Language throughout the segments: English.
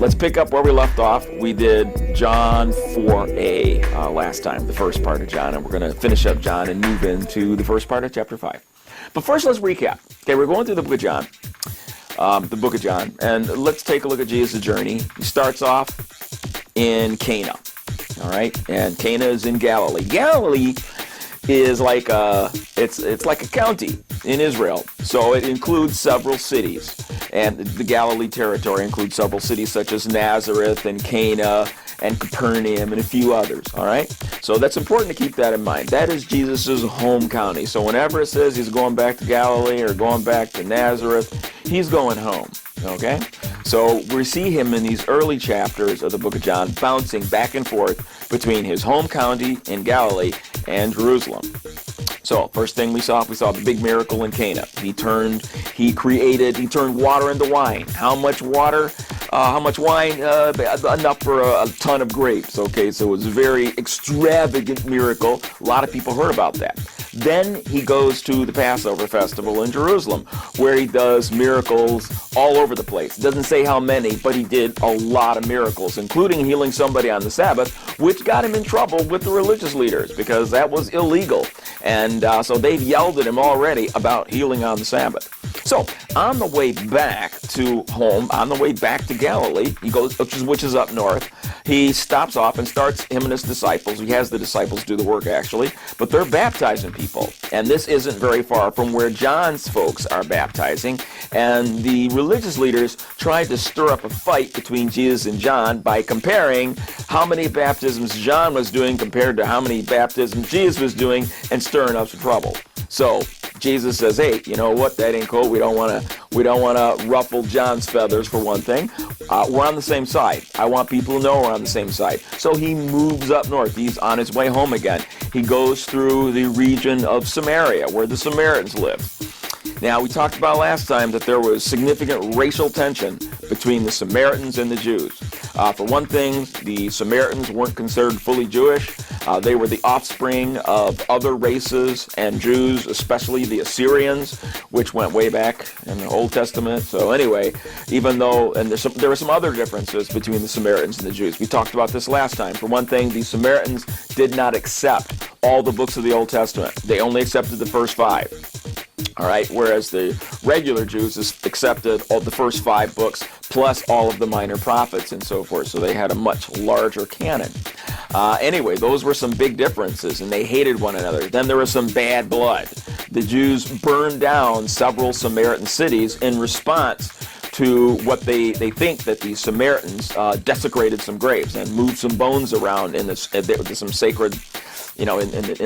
let's pick up where we left off. We did John 4a last time, the first part of John, and we're going to finish up John and move into the first part of chapter 5. But first, let's recap. Okay, we're going through the book of John, and let's take a look at Jesus' journey. He starts off in Cana, all right? And Cana is in Galilee. Galilee is like it's like a county in Israel, so it includes several cities, and the Galilee territory includes several cities such as Nazareth and Cana and Capernaum and a few others. All right, so that's important to keep that in mind. That is Jesus's home county. So whenever it says he's going back to Galilee or going back to Nazareth, he's going home. Okay, so we see him in these early chapters of the book of John bouncing back and forth between his home county in Galilee and Jerusalem. So first thing we saw the big miracle in Cana. He turned water into wine. How much water? How much wine? Enough for a ton of grapes. Okay, so it was a very extravagant miracle. A lot of people heard about that. Then he goes to the Passover festival in Jerusalem, where he does miracles all over the place. It doesn't say how many, but he did a lot of miracles, including healing somebody on the Sabbath, which got him in trouble with the religious leaders because that was illegal. And so they've yelled at him already about healing on the Sabbath. So on the way back to home, on the way back to Galilee, he goes, which is up north. He stops off and starts him and his disciples. He has the disciples do the work actually, but they're baptizing people. And this isn't very far from where John's folks are baptizing. And the religious leaders tried to stir up a fight between Jesus and John by comparing how many baptisms John was doing compared to how many baptisms Jesus was doing and stirring up some trouble. So Jesus says, hey, you know what? That ain't cool. We don't want to ruffle John's feathers for one thing. We're on the same side. I want people to know we're on the same side. So he moves up north. He's on his way home again. He goes through the region of Samaria, where the Samaritans live. Now, we talked about last time that there was significant racial tension between the Samaritans and the Jews. For one thing, the Samaritans weren't considered fully Jewish. They were the offspring of other races and Jews, especially the Assyrians, which went way back in the Old Testament. So anyway, even though, and there were some other differences between the Samaritans and the Jews. We talked about this last time. For one thing, the Samaritans did not accept all the books of the Old Testament. They only accepted the first 5. All right, whereas the regular Jews accepted all the first 5 books plus all of the minor prophets and so forth. So they had a much larger canon. Anyway, those were some big differences, and they hated one another. Then there was some bad blood. The Jews burned down several Samaritan cities in response to what they think that the Samaritans desecrated some graves and moved some bones around in some sacred, in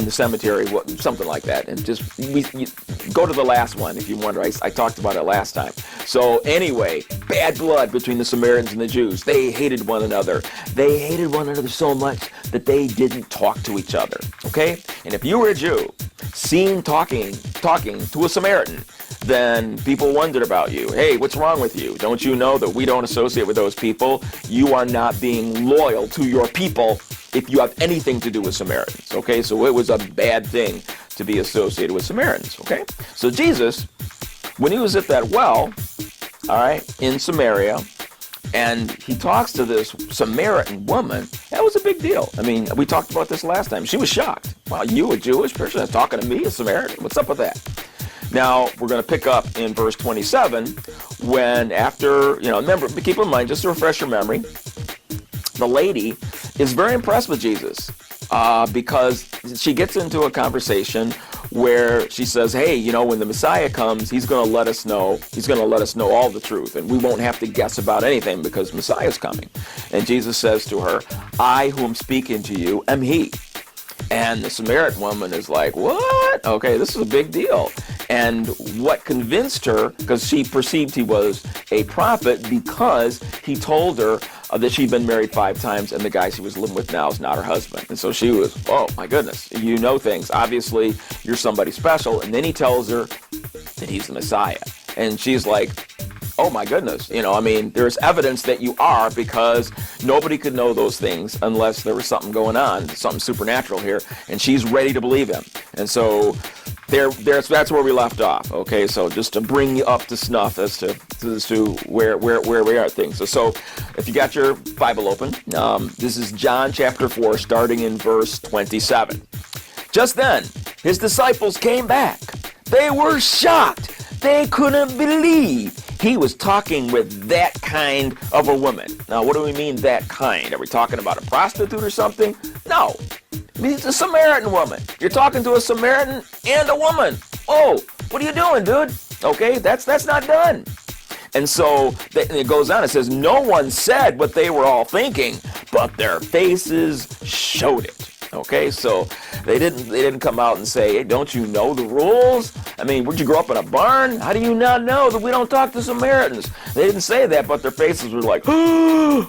the cemetery, something like that. And just go to the last one if you wonder. I talked about it last time. So anyway, bad blood between the Samaritans and the Jews. They hated one another. They hated one another so much that they didn't talk to each other. Okay? And if you were a Jew, seen talking to a Samaritan, then people wondered about you. Hey, what's wrong with you? Don't you know that we don't associate with those people? You are not being loyal to your people if you have anything to do with Samaritans. Okay, so it was a bad thing to be associated with Samaritans. Okay, so Jesus, when he was at that well, all right, in Samaria, and he talks to this Samaritan woman, that was a big deal. I mean, we talked about this last time. She was shocked. Wow, you, a Jewish person, is talking to me, a Samaritan? What's up with that? Now, we're going to pick up in verse 27 when after, remember, keep in mind, just to refresh your memory, the lady is very impressed with Jesus because she gets into a conversation where she says, hey, when the Messiah comes, he's going to let us know all the truth, and we won't have to guess about anything because Messiah's coming. And Jesus says to her, I who am speaking to you am he. And the Samaritan woman is like, what? Okay, this is a big deal. And what convinced her, because she perceived he was a prophet because he told her that she'd been married 5 times and the guy she was living with now is not her husband. And so she was, oh my goodness, you know things. Obviously, you're somebody special. And then he tells her that he's the Messiah. And she's like, oh my goodness, there's evidence that you are, because nobody could know those things unless there was something going on, something supernatural here, and she's ready to believe him. And so That's where we left off. Okay, so just to bring you up to snuff as to where we are at things. So if you got your Bible open, this is John chapter 4, starting in verse 27. Just then, his disciples came back. They were shocked. They couldn't believe he was talking with that kind of a woman. Now, what do we mean that kind? Are we talking about a prostitute or something? No. It's a Samaritan woman. You're talking to a Samaritan and a woman. Oh, what are you doing, dude? Okay, that's not done. And so it goes on. It says, no one said what they were all thinking, but their faces showed it. Okay, so they didn't come out and say, hey, don't you know the rules? I mean, would you grow up in a barn? How do you not know that we don't talk to Samaritans? They didn't say that, but their faces were like, all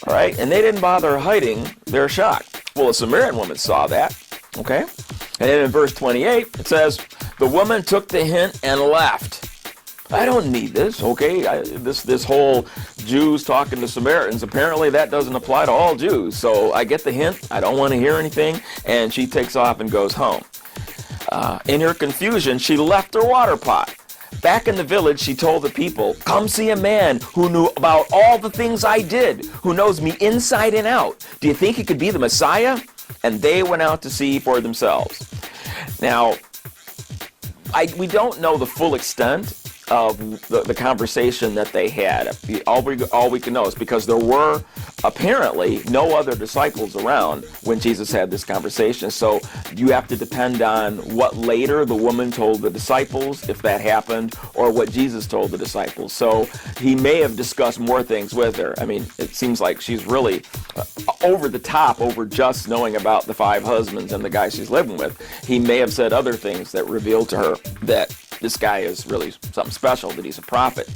right, and they didn't bother hiding their shock. Well, a Samaritan woman saw that, okay? And then in verse 28, it says, the woman took the hint and left. I don't need this, okay? This whole Jews talking to Samaritans, apparently that doesn't apply to all Jews. So I get the hint. I don't want to hear anything. And she takes off and goes home. In her confusion, she left her water pot. Back in the village, she told the people, come see a man who knew about all the things I did, who knows me inside and out. Do you think he could be the Messiah? And they went out to see for themselves. Now, we don't know the full extent of the conversation that they had. All we can know is because there were apparently no other disciples around when Jesus had this conversation. So you have to depend on what later the woman told the disciples, if that happened, or what Jesus told the disciples. So he may have discussed more things with her. I mean, it seems like she's really over the top over just knowing about the 5 husbands and the guy she's living with. He may have said other things that revealed to her that this guy is really something special, that he's a prophet.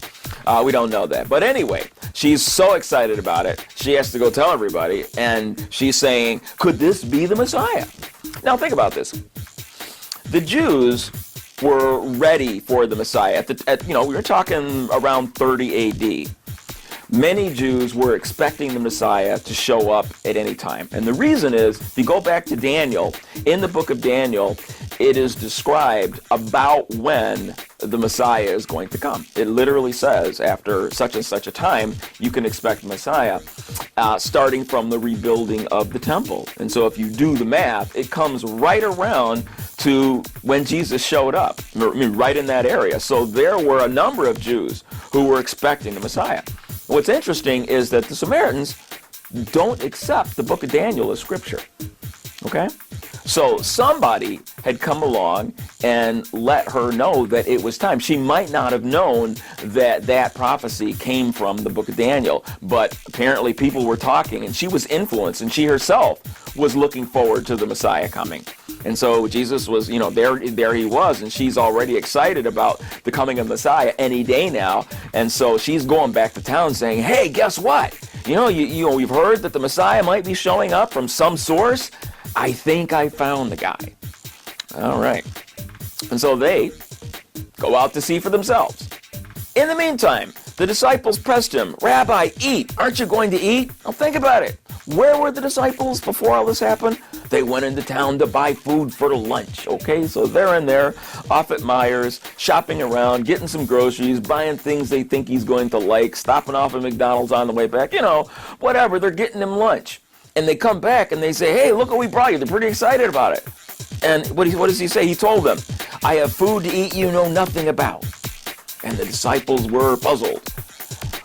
We don't know that. But anyway, she's so excited about it, she has to go tell everybody, and she's saying, could this be the Messiah? Now think about this. The Jews were ready for the Messiah. We were talking around 30 AD. Many Jews were expecting the Messiah to show up at any time. And the reason is, if you go back to Daniel, in the book of Daniel, it is described about when the Messiah is going to come. It literally says, after such and such a time, you can expect Messiah, starting from the rebuilding of the temple. And so if you do the math, it comes right around to when Jesus showed up, right in that area. So there were a number of Jews who were expecting the Messiah. What's interesting is that the Samaritans don't accept the book of Daniel as scripture, okay? So somebody had come along and let her know that it was time. She might not have known that prophecy came from the book of Daniel, but apparently people were talking, and she was influenced, and she herself was looking forward to the Messiah coming. And so Jesus was, there he was, and she's already excited about the coming of Messiah any day now. And so she's going back to town saying, hey, guess what? We've heard that the Messiah might be showing up from some source. I think I found the guy. All right. And so they go out to see for themselves. In the meantime, the disciples pressed him, Rabbi, eat. Aren't you going to eat? Now think about it. Where were the disciples before all this happened? They went into town to buy food for lunch, okay? So they're in there, off at Myers, shopping around, getting some groceries, buying things they think he's going to like, stopping off at McDonald's on the way back, whatever. They're getting him lunch. And they come back and they say, hey, look what we brought you. They're pretty excited about it. And what does he say? He told them, I have food to eat you know nothing about. And the disciples were puzzled.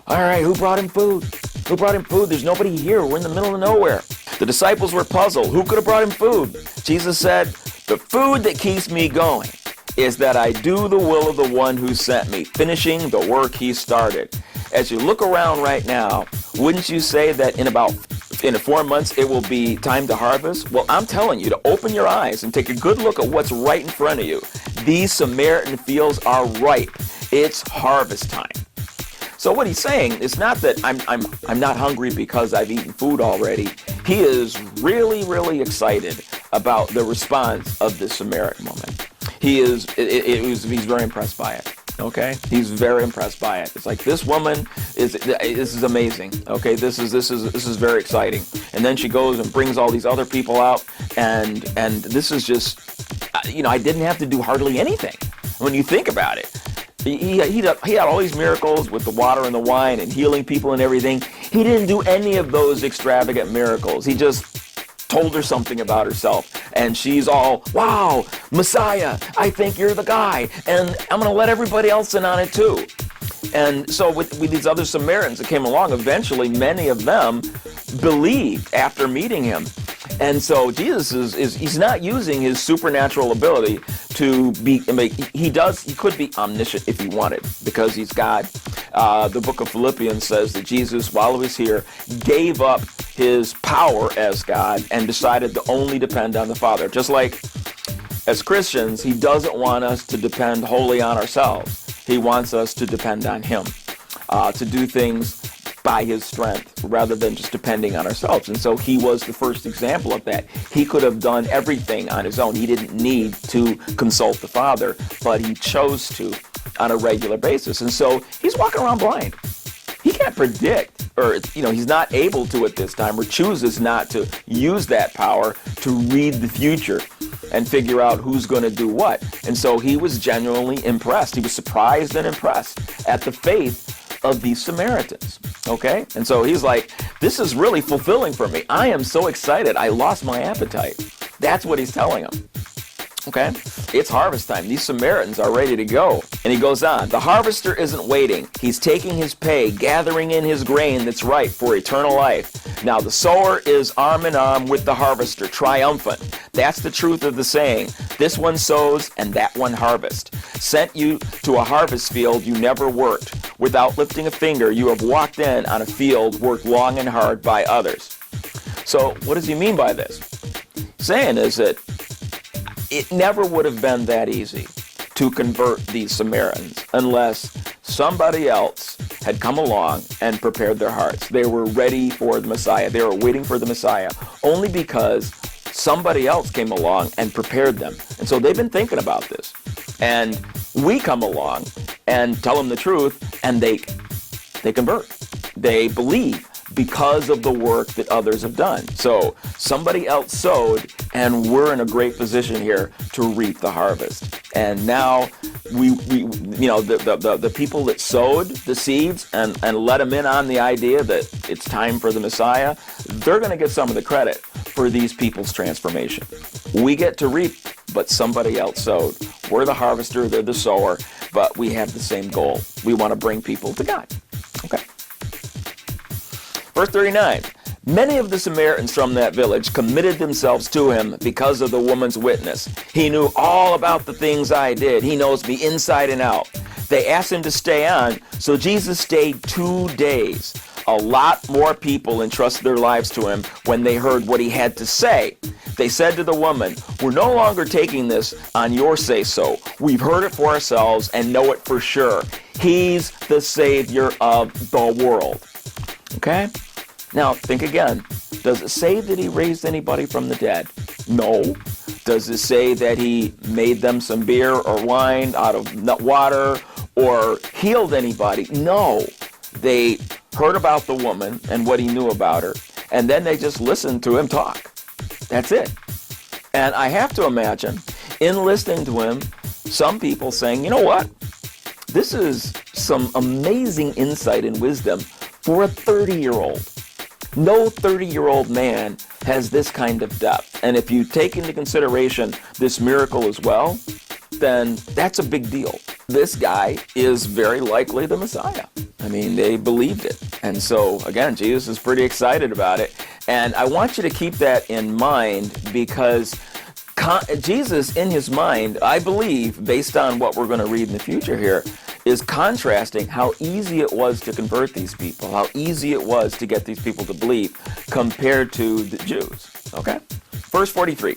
All right, who brought him food? Who brought him food? There's nobody here. We're in the middle of nowhere. The disciples were puzzled. Who could have brought him food? Jesus said, the food that keeps me going is that I do the will of the one who sent me, finishing the work he started. As you look around right now, wouldn't you say that in 4 months it will be time to harvest? Well, I'm telling you to open your eyes and take a good look at what's right in front of you. These Samaritan fields are ripe. It's harvest time. So what he's saying is not that I'm not hungry because I've eaten food already. He is really, really excited about the response of this Samaritan woman. He's very impressed by it. Okay, he's very impressed by it. It's like, this woman this is amazing. Okay, this is very exciting. And then she goes and brings all these other people out, and this is just I didn't have to do hardly anything. When you think about it, he had all these miracles with the water and the wine and healing people and everything. He didn't do any of those extravagant miracles. He just told her something about herself, and she's all, wow, Messiah, I think you're the guy, and I'm going to let everybody else in on it too. And so with these other Samaritans that came along, eventually many of them believed after meeting him. And so Jesus he's not using his supernatural ability to be, he could be omniscient if he wanted, because he's God. The book of Philippians says that Jesus, while he was here, gave up his power as God and decided to only depend on the Father. Just like as Christians, he doesn't want us to depend wholly on ourselves. He wants us to depend on him, to do things by his strength rather than just depending on ourselves. And so he was the first example of that. He could have done everything on his own. He didn't need to consult the Father, but he chose to on a regular basis. And so he's walking around blind. He can't predict, or he's not able to at this time, or chooses not to use that power to read the future and figure out who's going to do what. And so he was genuinely impressed. He was surprised and impressed at the faith of these Samaritans. Okay? And so he's like, this is really fulfilling for me. I am so excited. I lost my appetite. That's what he's telling them. Okay? It's harvest time. These Samaritans are ready to go. And he goes on, the harvester isn't waiting. He's taking his pay, gathering in his grain that's ripe for eternal life. Now the sower is arm in arm with the harvester, triumphant. That's the truth of the saying. This one sows and that one harvests. Sent you to a harvest field you never worked. Without lifting a finger, you have walked in on a field worked long and hard by others. So what does he mean by this? Saying is that it never would have been that easy to convert these Samaritans unless somebody else had come along and prepared their hearts. They were ready for the Messiah. They were waiting for the Messiah only because somebody else came along and prepared them. And so they've been thinking about this. And we come along and tell them the truth, and they convert. They believe because of the work that others have done. So somebody else sowed, and we're in a great position here to reap the harvest. And now the people that sowed the seeds and let them in on the idea that it's time for the Messiah, they're going to get some of the credit for these people's transformation. We get to reap, but somebody else sowed. We're the harvester, they're the sower, but we have the same goal. We want to bring people to God. Okay. Verse 39, many of the Samaritans from that village committed themselves to him because of the woman's witness. He knew all about the things I did. He knows me inside and out. They asked him to stay on, so Jesus stayed 2 days. A lot more people entrusted their lives to him when they heard what he had to say. They said to the woman, we're no longer taking this on your say-so. We've heard it for ourselves and know it for sure. He's the Savior of the world. Okay? Now, think again. Does it say that he raised anybody from the dead? No. Does it say that he made them some beer or wine out of water or healed anybody? No. They heard about the woman and what he knew about her, and then they just listened to him talk. That's it. And I have to imagine, in listening to him, some people saying, you know what? This is some amazing insight and wisdom for a 30-year-old. No 30-year-old man has this kind of depth. And if you take into consideration this miracle as well, then that's a big deal. This guy is very likely the Messiah. I mean, they believed it. And so, again, Jesus is pretty excited about it. And I want you to keep that in mind because Jesus, in his mind, I believe, based on what we're going to read in the future here, is contrasting how easy it was to convert these people, how easy it was to get these people to believe compared to the Jews. Okay? Verse 43.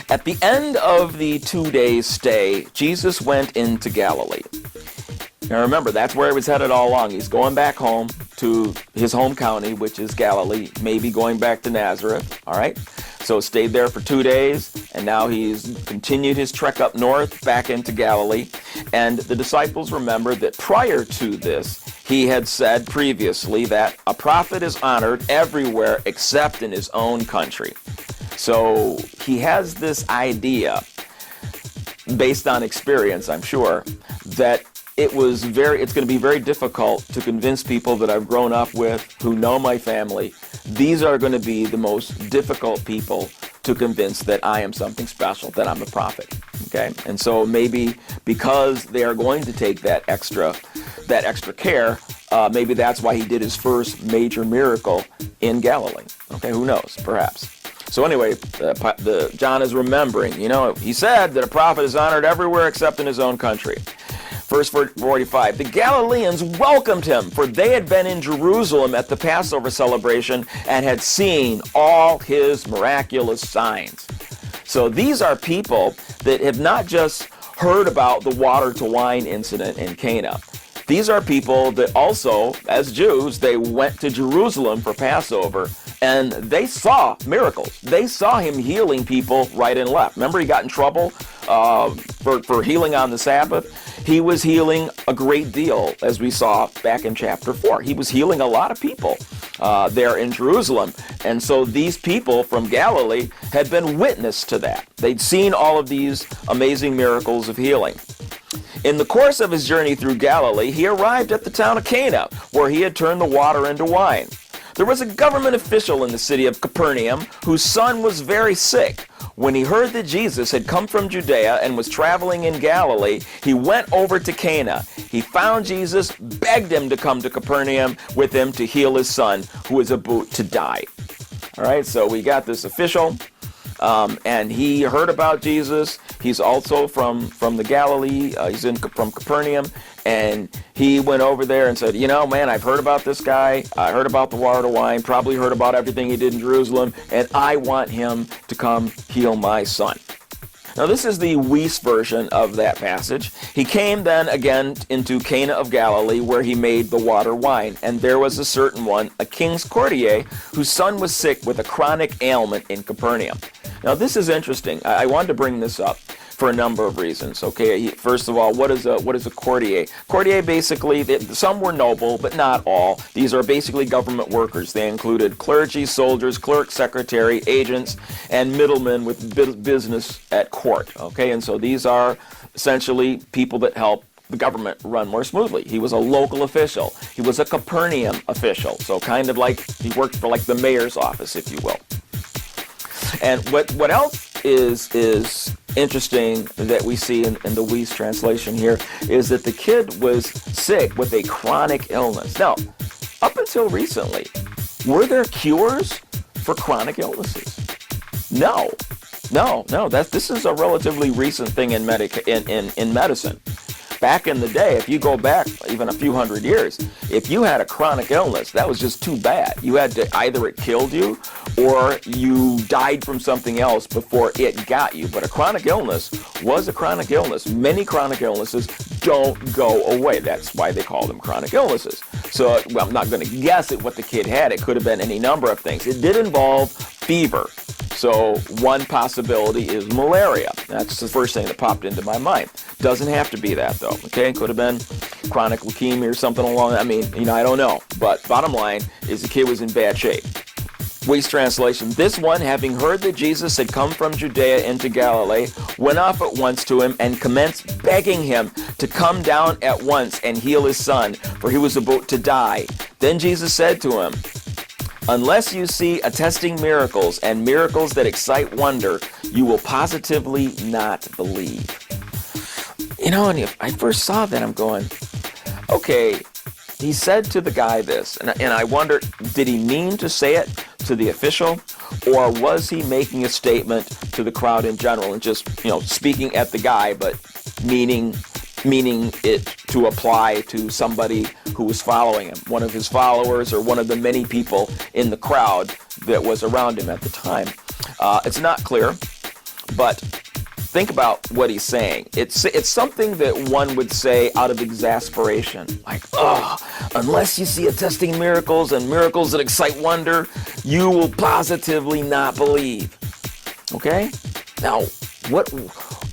At the end of the 2 days' stay, Jesus went into Galilee. Now remember, that's where he was headed all along. He's going back home to his home county, which is Galilee, maybe going back to Nazareth, all right? So stayed there for 2 days, and now he's continued his trek up north back into Galilee. And the disciples remember that prior to this, he had said previously that a prophet is honored everywhere except in his own country. So he has this idea based on experience, I'm sure, that it's going to be very difficult to convince people that I've grown up with, who know my family. These are going to be the most difficult people to convince that I am something special, that I'm a prophet. Okay? And so maybe because they are going to take that extra care, maybe that's why he did his first major miracle in Galilee. Okay, who knows? Perhaps. So anyway, John is remembering, he said that a prophet is honored everywhere except in his own country. Verse 45, the Galileans welcomed him, for they had been in Jerusalem at the Passover celebration and had seen all his miraculous signs. So these are people that have not just heard about the water to wine incident in Cana. These are people that also, as Jews, they went to Jerusalem for Passover, and they saw miracles. They saw him healing people right and left. Remember, he got in trouble for healing on the Sabbath? He was healing a great deal, as we saw back in chapter 4. He was healing a lot of people there in Jerusalem. And so these people from Galilee had been witness to that. They'd seen all of these amazing miracles of healing. In the course of his journey through Galilee, he arrived at the town of Cana, where he had turned the water into wine. There was a government official in the city of Capernaum whose son was very sick. When he heard that Jesus had come from Judea and was traveling in Galilee, he went over to Cana. He found Jesus, begged him to come to Capernaum with him to heal his son, who was about to die. All right, so we got this official, and he heard about Jesus. He's also from the Galilee. He's from Capernaum, and he went over there and said, man, I've heard about this guy. I heard about the water to wine, probably heard about everything he did in Jerusalem, and I want him to come heal my son. Now, this is the Weiss version of that passage. He came then again into Cana of Galilee, where he made the water wine. And there was a certain one, a king's courtier, whose son was sick with a chronic ailment in Capernaum. Now, this is interesting. I wanted to bring this up for a number of reasons. Okay, first of all, what is a courtier? Courtier, basically, some were noble, but not all. These are basically government workers. They included clergy, soldiers, clerks, secretary, agents, and middlemen with business at court. Okay, and so these are essentially people that help the government run more smoothly. He was a local official. He was a Capernaum official, so kind of like he worked for like the mayor's office, if you will. And what else is interesting that we see in the Weiss translation here is that the kid was sick with a chronic illness. Now, up until recently, were there cures for chronic illnesses? No. This is a relatively recent thing in medicine. Back in the day, if you go back even a few hundred years, if you had a chronic illness, that was just too bad. You had to either it killed you or you died from something else before it got you. But a chronic illness was a chronic illness. Many chronic illnesses don't go away. That's why they call them chronic illnesses. So, I'm not going to guess at what the kid had. It could have been any number of things. It did involve fever. So one possibility is malaria. That's the first thing that popped into my mind. Doesn't have to be that, though. Okay, could have been chronic leukemia or something along that. I don't know. But bottom line is the kid was in bad shape. Weiss translation, this one, having heard that Jesus had come from Judea into Galilee, went off at once to him and commenced begging him to come down at once and heal his son, for he was about to die. Then Jesus said to him, unless you see attesting miracles and miracles that excite wonder, you will positively not believe. And if I first saw that, I'm going, okay, he said to the guy this, and I wonder, did he mean to say it to the official, or was he making a statement to the crowd in general and just, speaking at the guy, but meaning it to apply to somebody who was following him, one of his followers or one of the many people in the crowd that was around him at the time. It's not clear, but think about what he's saying. It's something that one would say out of exasperation, like, unless you see attesting miracles and miracles that excite wonder, you will positively not believe. Okay? Now,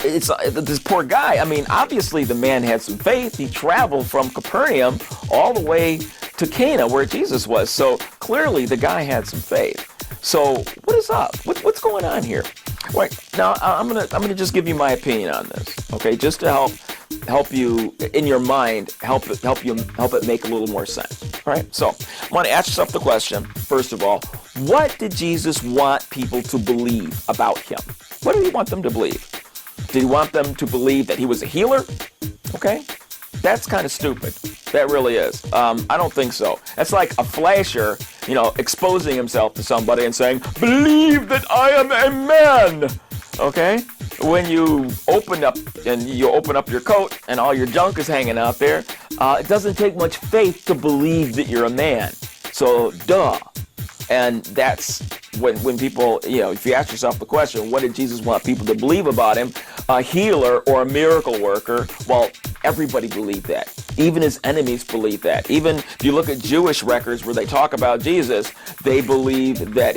it's this poor guy. Obviously the man had some faith. He traveled from Capernaum all the way to Cana, where Jesus was. So clearly the guy had some faith. So what is up? What's going on here? Right now, I'm gonna just give you my opinion on this. Okay, just to help you in your mind, help it make a little more sense. All right, so I want to ask yourself the question, first of all, what did Jesus want people to believe about him? What did he want them to believe? Did he want them to believe that he was a healer? Okay, that's kind of stupid. That really is. I don't think so. That's like a flasher, exposing himself to somebody and saying, "Believe that I am a man." Okay? When you open up your coat and all your junk is hanging out there, it doesn't take much faith to believe that you're a man. So, duh. And that's when people, if you ask yourself the question, what did Jesus want people to believe about him? A healer or a miracle worker? Well, everybody believed that. Even his enemies believed that. Even if you look at Jewish records where they talk about Jesus, they believe that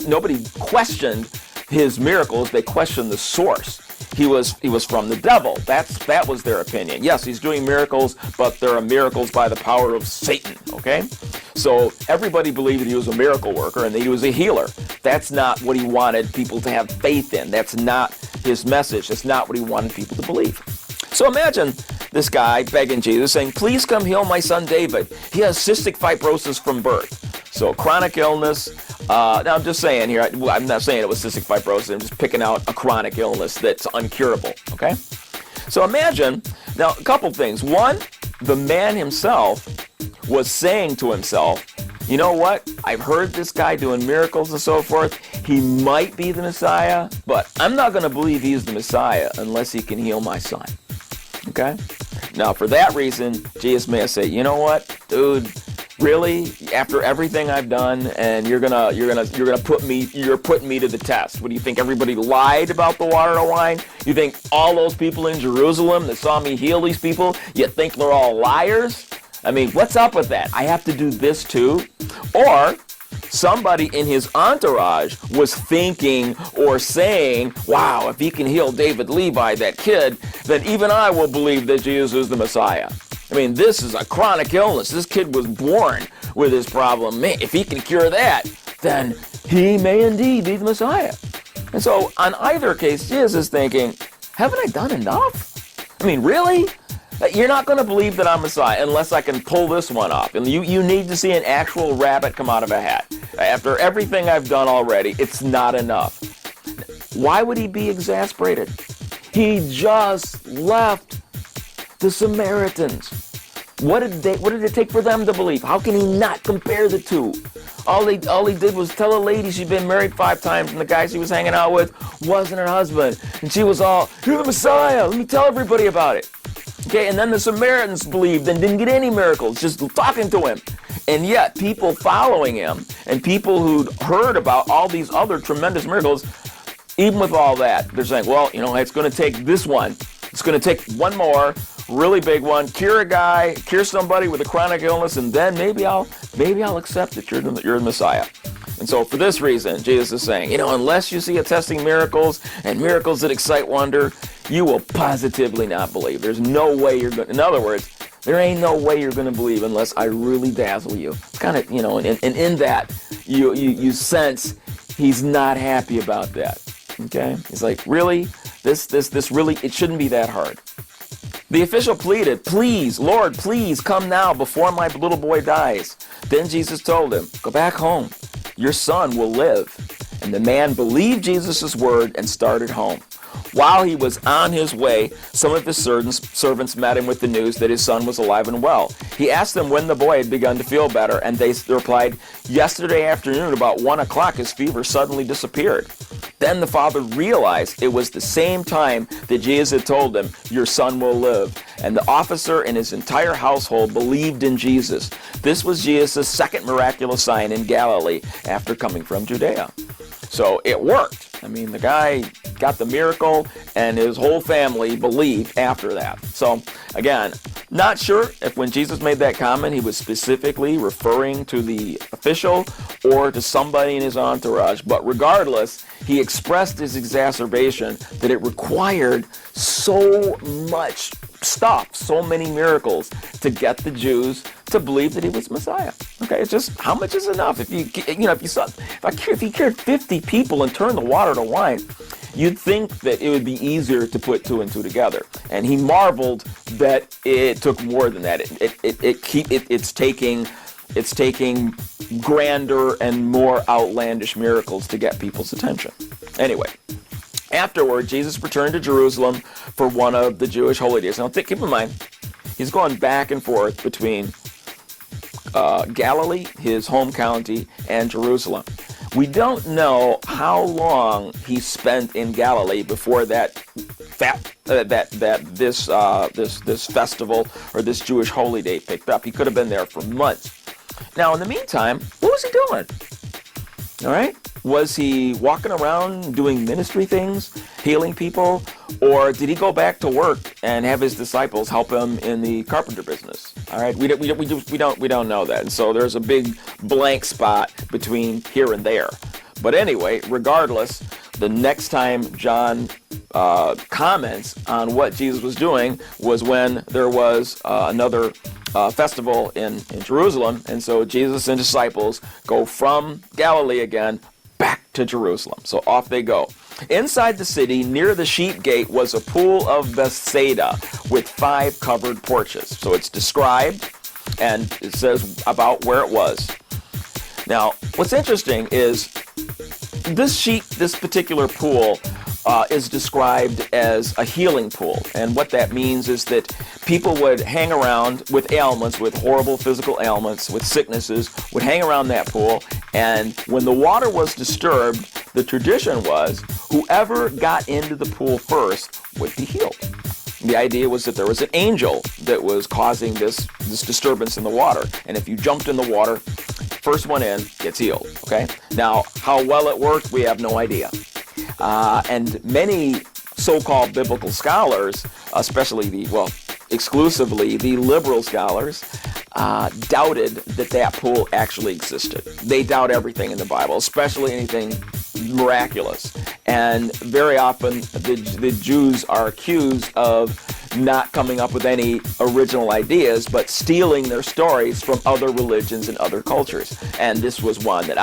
nobody questioned his miracles. They questioned the source. He was from the devil. That was their opinion. Yes, he's doing miracles, but there are miracles by the power of Satan, okay? So everybody believed that he was a miracle worker and that he was a healer. That's not what he wanted people to have faith in. That's not his message. That's not what he wanted people to believe. So imagine this guy begging Jesus, saying, "Please come heal my son David. He has cystic fibrosis from birth." So chronic illness. Now I'm just saying here, I'm not saying it was cystic fibrosis. I'm just picking out a chronic illness that's uncurable, okay? So imagine, now a couple things. One, the man himself was saying to himself, "You know what? I've heard this guy doing miracles and so forth. He might be the Messiah, but I'm not going to believe he's the Messiah unless he can heal my son." Okay? Now, for that reason, Jesus may have said, "You know what, dude? Really? After everything I've done, and you're putting me to the test? What do you think? Everybody lied about the water to wine? You think all those people in Jerusalem that saw me heal these people, you think they're all liars? I mean, what's up with that? I have to do this too?" Or somebody in his entourage was thinking or saying, "Wow, if he can heal David Levi, that kid, then even I will believe that Jesus is the Messiah. I mean, this is a chronic illness. This kid was born with this problem. Man, if he can cure that, then he may indeed be the Messiah." And so on either case, Jesus is thinking, haven't I done enough? I mean, really? You're not going to believe that I'm Messiah unless I can pull this one off. And you need to see an actual rabbit come out of a hat. After everything I've done already, it's not enough. Why would he be exasperated? He just left the Samaritans. What did it take for them to believe? How can he not compare the two? All he did was tell a lady she'd been married 5 times and the guy she was hanging out with wasn't her husband. And she was all, "You're the Messiah. Let me tell everybody about it." Okay, and then the Samaritans believed and didn't get any miracles, just talking to him. And yet, people following him and people who'd heard about all these other tremendous miracles, even with all that, they're saying, "Well, it's going to take this one. It's going to take one more really big one, cure somebody with a chronic illness, and then maybe I'll accept that you're the Messiah." And so for this reason, Jesus is saying, unless you see attesting miracles and miracles that excite wonder, you will positively not believe. There's no way you're going to, in other words, there ain't no way you're going to believe unless I really dazzle you. It's kind of, and in that, you sense he's not happy about that. Okay? He's like, really? This really, it shouldn't be that hard. The official pleaded, "Please, Lord, please come now before my little boy dies." Then Jesus told him, "Go back home. Your son will live." And the man believed Jesus' word and started home. While he was on his way, some of his servants met him with the news that his son was alive and well. He asked them when the boy had begun to feel better, and they replied, "Yesterday afternoon, about 1 o'clock, his fever suddenly disappeared." Then the father realized it was the same time that Jesus had told him, "Your son will live." And the officer and his entire household believed in Jesus. This was Jesus' second miraculous sign in Galilee after coming from Judea. So it worked. I mean, the guy got the miracle, and his whole family believed after that. So, again, not sure if when Jesus made that comment, he was specifically referring to the official or to somebody in his entourage. But regardless, he expressed his exacerbation that it required so much stuff, so many miracles to get the Jews to believe that he was Messiah. Okay, it's just, how much is enough? If he cured 50 people and turned the water to wine, you'd think that it would be easier to put two and two together. And he marveled that it took more than that. It's taking grander and more outlandish miracles to get people's attention. Anyway, afterward, Jesus returned to Jerusalem for one of the Jewish holy days. Now, keep in mind, he's going back and forth between Galilee, his home county, and Jerusalem. We don't know how long he spent in Galilee before this festival or this Jewish holy day picked up. He could have been there for months. Now, in the meantime, what was he doing? All right? Was he walking around doing ministry things, healing people, or did he go back to work and have his disciples help him in the carpenter business? All right, we don't know that, and so there's a big blank spot between here and there. But anyway, regardless, the next time John comments on what Jesus was doing was when there was another festival in Jerusalem, and so Jesus and disciples go from Galilee again back to Jerusalem. So off they go. Inside the city, near the sheep gate, was a pool of Bethsaida with 5 covered porches. So it's described, and it says about where it was. Now, what's interesting is this particular pool is described as a healing pool. And what that means is that people would hang around with ailments, with horrible physical ailments, with sicknesses, would hang around that pool. And when the water was disturbed, the tradition was whoever got into the pool first would be healed. The idea was that there was an angel that was causing this disturbance in the water. And if you jumped in the water, first one in gets healed. Okay? Now, how well it worked, we have no idea. And many so-called biblical scholars, especially exclusively the liberal scholars, doubted that pool actually existed. They doubt everything in the Bible, especially anything miraculous. And very often the Jews are accused of not coming up with any original ideas, but stealing their stories from other religions and other cultures. And this was one that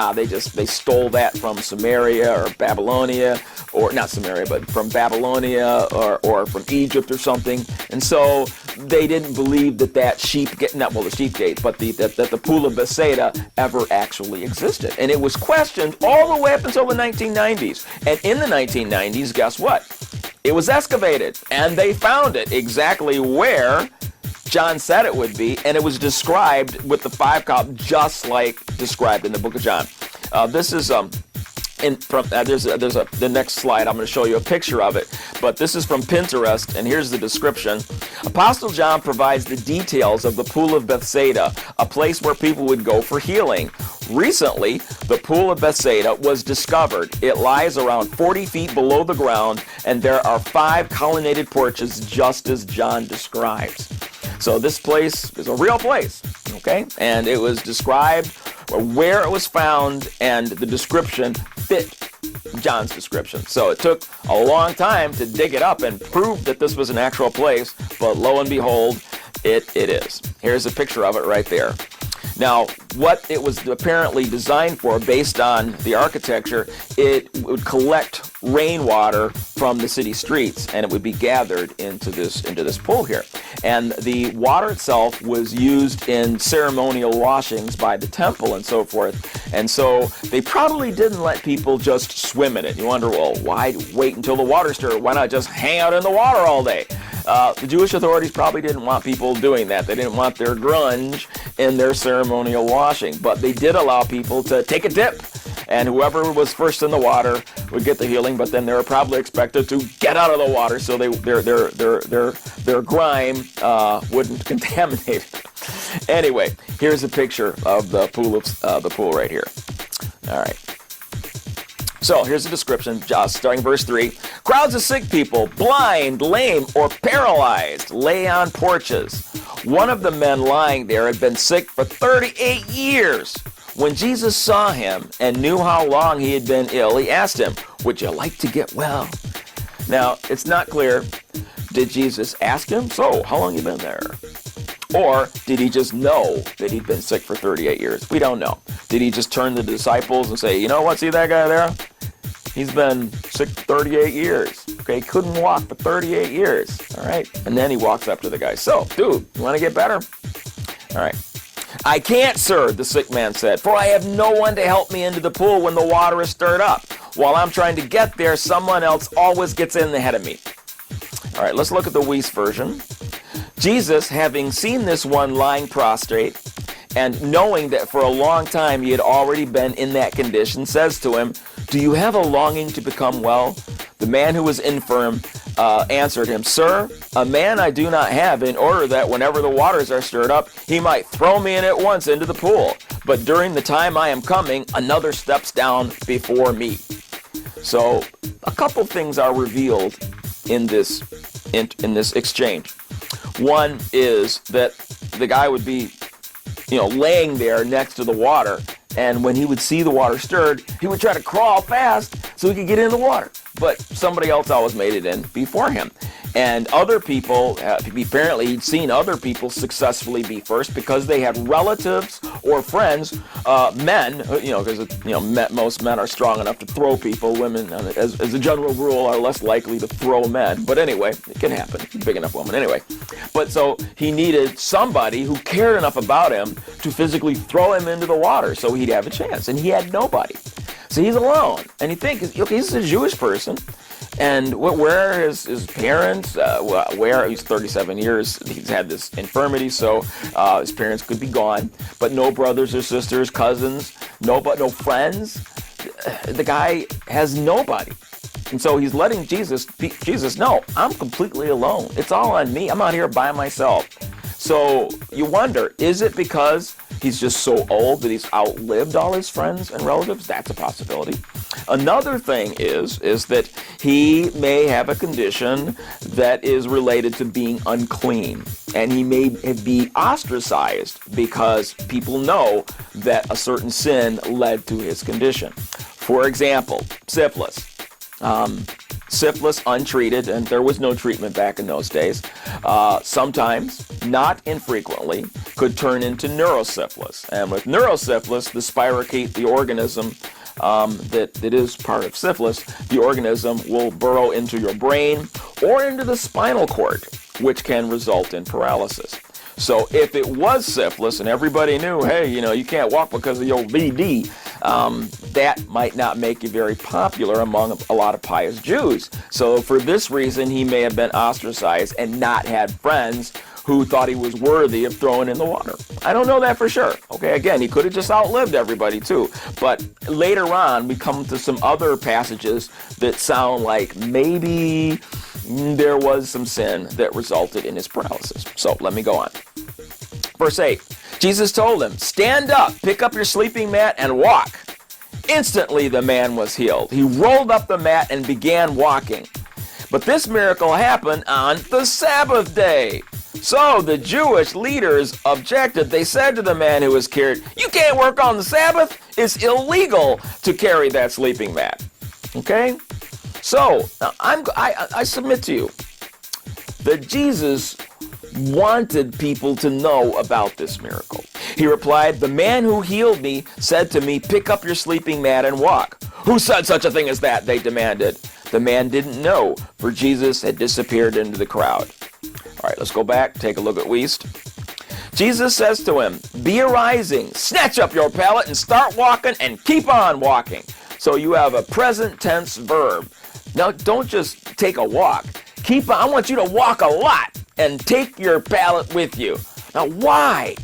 they stole that from Samaria or Babylonia, or not Samaria, but from Babylonia or from Egypt or something. And so they didn't believe that the sheep gate, but that the pool of Bethsaida ever actually existed. And it was questioned all the way up until the 1990s. And in the 1990s, guess what? It was excavated, and they found it exactly where John said it would be, and it was described with the 5 columns, just like described in the book of John. This is the next slide. I'm going to show you a picture of it, but this is from Pinterest, and here's the description. Apostle John provides the details of the pool of Bethsaida, a place where people would go for healing. Recently, the pool of Bethsaida was discovered. It lies around 40 feet below the ground, and there are 5 colonnaded porches, just as John describes. So this place is a real place, okay? And it was described where it was found, and the description fit John's description. So it took a long time to dig it up and prove that this was an actual place, but lo and behold, it is. Here's a picture of it right there. Now, what it was apparently designed for, based on the architecture, it would collect rainwater from the city streets, and it would be gathered into this pool here. And the water itself was used in ceremonial washings by the temple and so forth. And so they probably didn't let people just swim in it. You wonder, well, why wait until the water stirred? Why not just hang out in the water all day? The Jewish authorities probably didn't want people doing that. They didn't want their grunge in their ceremonial washing. But they did allow people to take a dip, and whoever was first in the water would get the healing. But then they were probably expected to get out of the water so their grime wouldn't contaminate it. Anyway, here's a picture of the pool right here. All right. So here's the description, just starting verse 3. Crowds of sick people, blind, lame, or paralyzed, lay on porches. One of the men lying there had been sick for 38 years. When Jesus saw him and knew how long he had been ill, he asked him, "Would you like to get well?" Now, it's not clear. Did Jesus ask him, "So, how long you been there?" Or did he just know that he'd been sick for 38 years? We don't know. Did he just turn to the disciples and say, "You know what, see that guy there? He's been sick 38 years. Okay, couldn't walk for 38 years. All right, and then he walks up to the guy. So, dude, you want to get better? All right. I can't, sir, the sick man said, for I have no one to help me into the pool when the water is stirred up. While I'm trying to get there, someone else always gets in ahead of me. All right, let's look at the Weiss version. Jesus, having seen this one lying prostrate, and knowing that for a long time he had already been in that condition, says to him, do you have a longing to become well? The man who was infirm answered him, Sir, a man I do not have, in order that whenever the waters are stirred up, he might throw me in at once into the pool. But during the time I am coming, another steps down before me. So a couple things are revealed in this exchange. One is that the guy would be, laying there next to the water, and when he would see the water stirred, he would try to crawl fast so he could get in the water. But somebody else always made it in before him. And other people, apparently he'd seen other people successfully be first because they had relatives or friends, men, because most men are strong enough to throw people. Women, as a general rule, are less likely to throw men. But anyway, it can happen. Big enough woman, anyway. But so he needed somebody who cared enough about him to physically throw him into the water so he'd have a chance. And he had nobody. So he's alone. And you think, okay, he's a Jewish person. And where are his parents? Where he's 37 years, he's had this infirmity, so his parents could be gone, but no brothers or sisters, cousins, no friends. The guy has nobody, and so he's letting Jesus know, I'm completely alone. It's all on me. I'm out here by myself. So you wonder, is it because he's just so old that he's outlived all his friends and relatives? That's a possibility. Another thing is that he may have a condition that is related to being unclean, and he may be ostracized because people know that a certain sin led to his condition. For example, syphilis. Syphilis untreated, and there was no treatment back in those days, sometimes, not infrequently, could turn into neurosyphilis. And with neurosyphilis, the spirochete, the organism that is part of syphilis, the organism will burrow into your brain or into the spinal cord, which can result in paralysis. So if it was syphilis and everybody knew, hey, you can't walk because of your VD, that might not make you very popular among a lot of pious Jews. So for this reason, he may have been ostracized and not had friends who thought he was worthy of throwing in the water. I don't know that for sure. Okay, again, he could have just outlived everybody too. But later on, we come to some other passages that sound like maybe there was some sin that resulted in his paralysis. So let me go on. Verse 8, Jesus told him, stand up, pick up your sleeping mat and walk. Instantly the man was healed. He rolled up the mat and began walking. But this miracle happened on the Sabbath day. So the Jewish leaders objected. They said to the man who was cured, you can't work on the Sabbath. It's illegal to carry that sleeping mat. Okay? So now I submit to you that Jesus wanted people to know about this miracle. He replied, the man who healed me said to me, pick up your sleeping mat and walk. Who said such a thing as that? They demanded. The man didn't know, for Jesus had disappeared into the crowd. All right, let's go back, take a look at Weiss. Jesus says to him, be arising, snatch up your pallet and start walking and keep on walking. So you have a present tense verb. Now, don't just take a walk. Keep on. I want you to walk a lot and take your pallet with you. Now, why?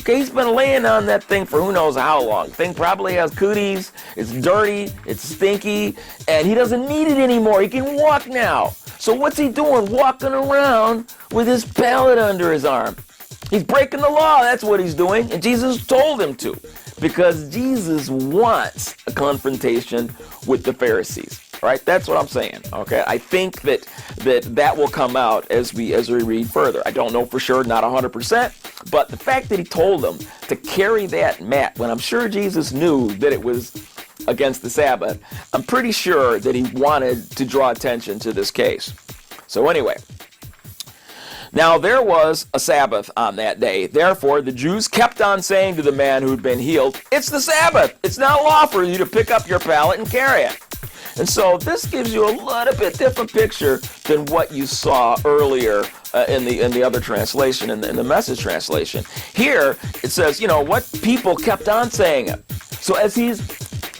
Okay, he's been laying on that thing for who knows how long. Thing probably has cooties, it's dirty, it's stinky, and he doesn't need it anymore. He can walk now. So what's he doing? Walking around with his pallet under his arm. He's breaking the law, that's what he's doing, and Jesus told him to, because Jesus wants a confrontation with the Pharisees. Right? That's what I'm saying. Okay? I think that will come out as we read further. I don't know for sure, not 100%, but the fact that he told them to carry that mat when I'm sure Jesus knew that it was against the Sabbath, I'm pretty sure that he wanted to draw attention to this case. So anyway, now there was a Sabbath on that day. Therefore, the Jews kept on saying to the man who had been healed, it's the Sabbath. It's not lawful for you to pick up your pallet and carry it. And so this gives you a little bit different picture than what you saw earlier in the other translation, in the Message translation. Here it says, what people kept on saying it. So as he's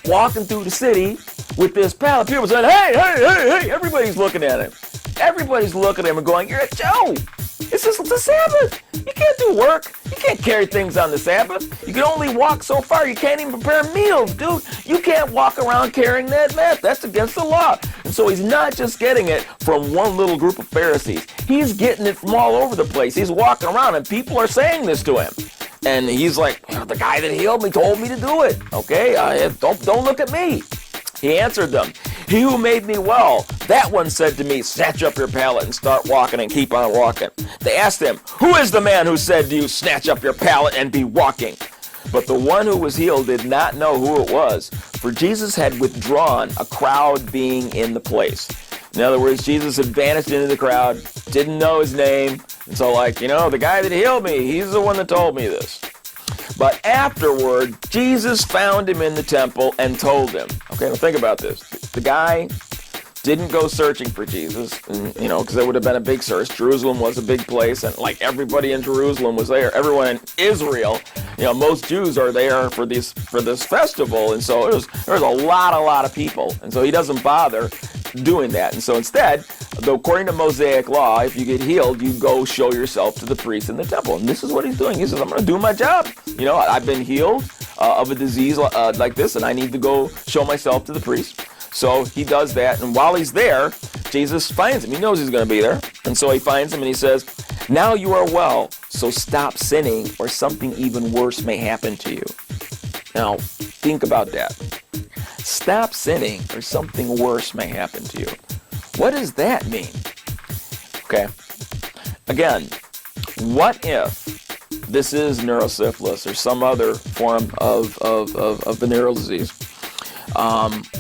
walking through the city with this pallet, people saying, hey, everybody's looking at him. Everybody's looking at him and going, you're a Joe. It's the Sabbath. You can't do work. You can't carry things on the Sabbath. You can only walk so far. You can't even prepare meals, dude. You can't walk around carrying that mat. That's against the law. And so he's not just getting it from one little group of Pharisees. He's getting it from all over the place. He's walking around and people are saying this to him. And he's like, the guy that healed me told me to do it. Okay, don't look at me. He answered them, he who made me well, that one said to me, snatch up your pallet and start walking and keep on walking. They asked him, who is the man who said to you, snatch up your pallet and be walking? But the one who was healed did not know who it was, for Jesus had withdrawn, a crowd being in the place. In other words, Jesus had vanished into the crowd, didn't know his name, and so the guy that healed me, he's the one that told me this. But afterward, Jesus found him in the temple and told him. Okay, now think about this. The guy didn't go searching for Jesus, because there would have been a big search. Jerusalem was a big place, and everybody in Jerusalem was there. Everyone in Israel, most Jews are there for this festival, and so there's a lot of people, and so he doesn't bother doing that. And so instead, according to Mosaic law, if you get healed, you go show yourself to the priest in the temple. And this is what he's doing. He says, I'm going to do my job. I've been healed of a disease like this, and I need to go show myself to the priest. So he does that, and while he's there, Jesus finds him. He knows he's going to be there, and so he finds him, and he says, now you are well, so stop sinning, or something even worse may happen to you. Now, think about that. Stop sinning, or something worse may happen to you. What does that mean? Okay. Again, what if this is neurosyphilis or some other form of venereal disease?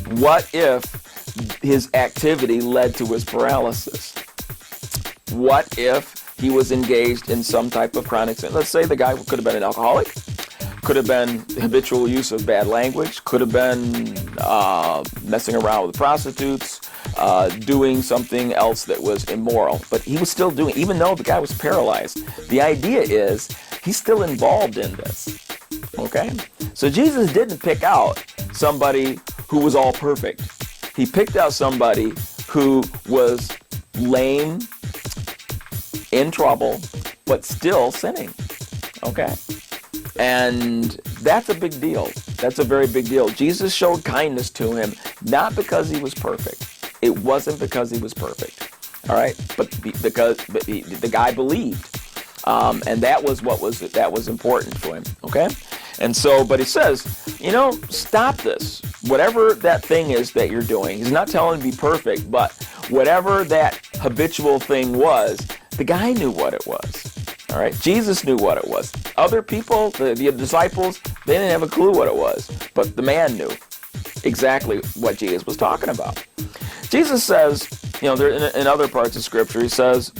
What if his activity led to his paralysis? What if he was engaged in some type of chronic sin? Let's say the guy could have been an alcoholic, could have been habitual use of bad language, could have been messing around with prostitutes, doing something else that was immoral. But he was still doing, even though the guy was paralyzed. The idea is he's still involved in this. Okay? So Jesus didn't pick out somebody who was all perfect. He picked out somebody who was lame, in trouble, but still sinning. Okay? And that's a big deal. That's a very big deal. Jesus showed kindness to him, not because he was perfect. It wasn't because he was perfect. All right? But because the guy believed. And that was important for him. Okay? And so, but he says, stop this. Whatever that thing is that you're doing, he's not telling you to be perfect, but whatever that habitual thing was, the guy knew what it was. All right? Jesus knew what it was. Other people, the disciples, they didn't have a clue what it was. But the man knew exactly what Jesus was talking about. Jesus says, in other parts of Scripture, he says,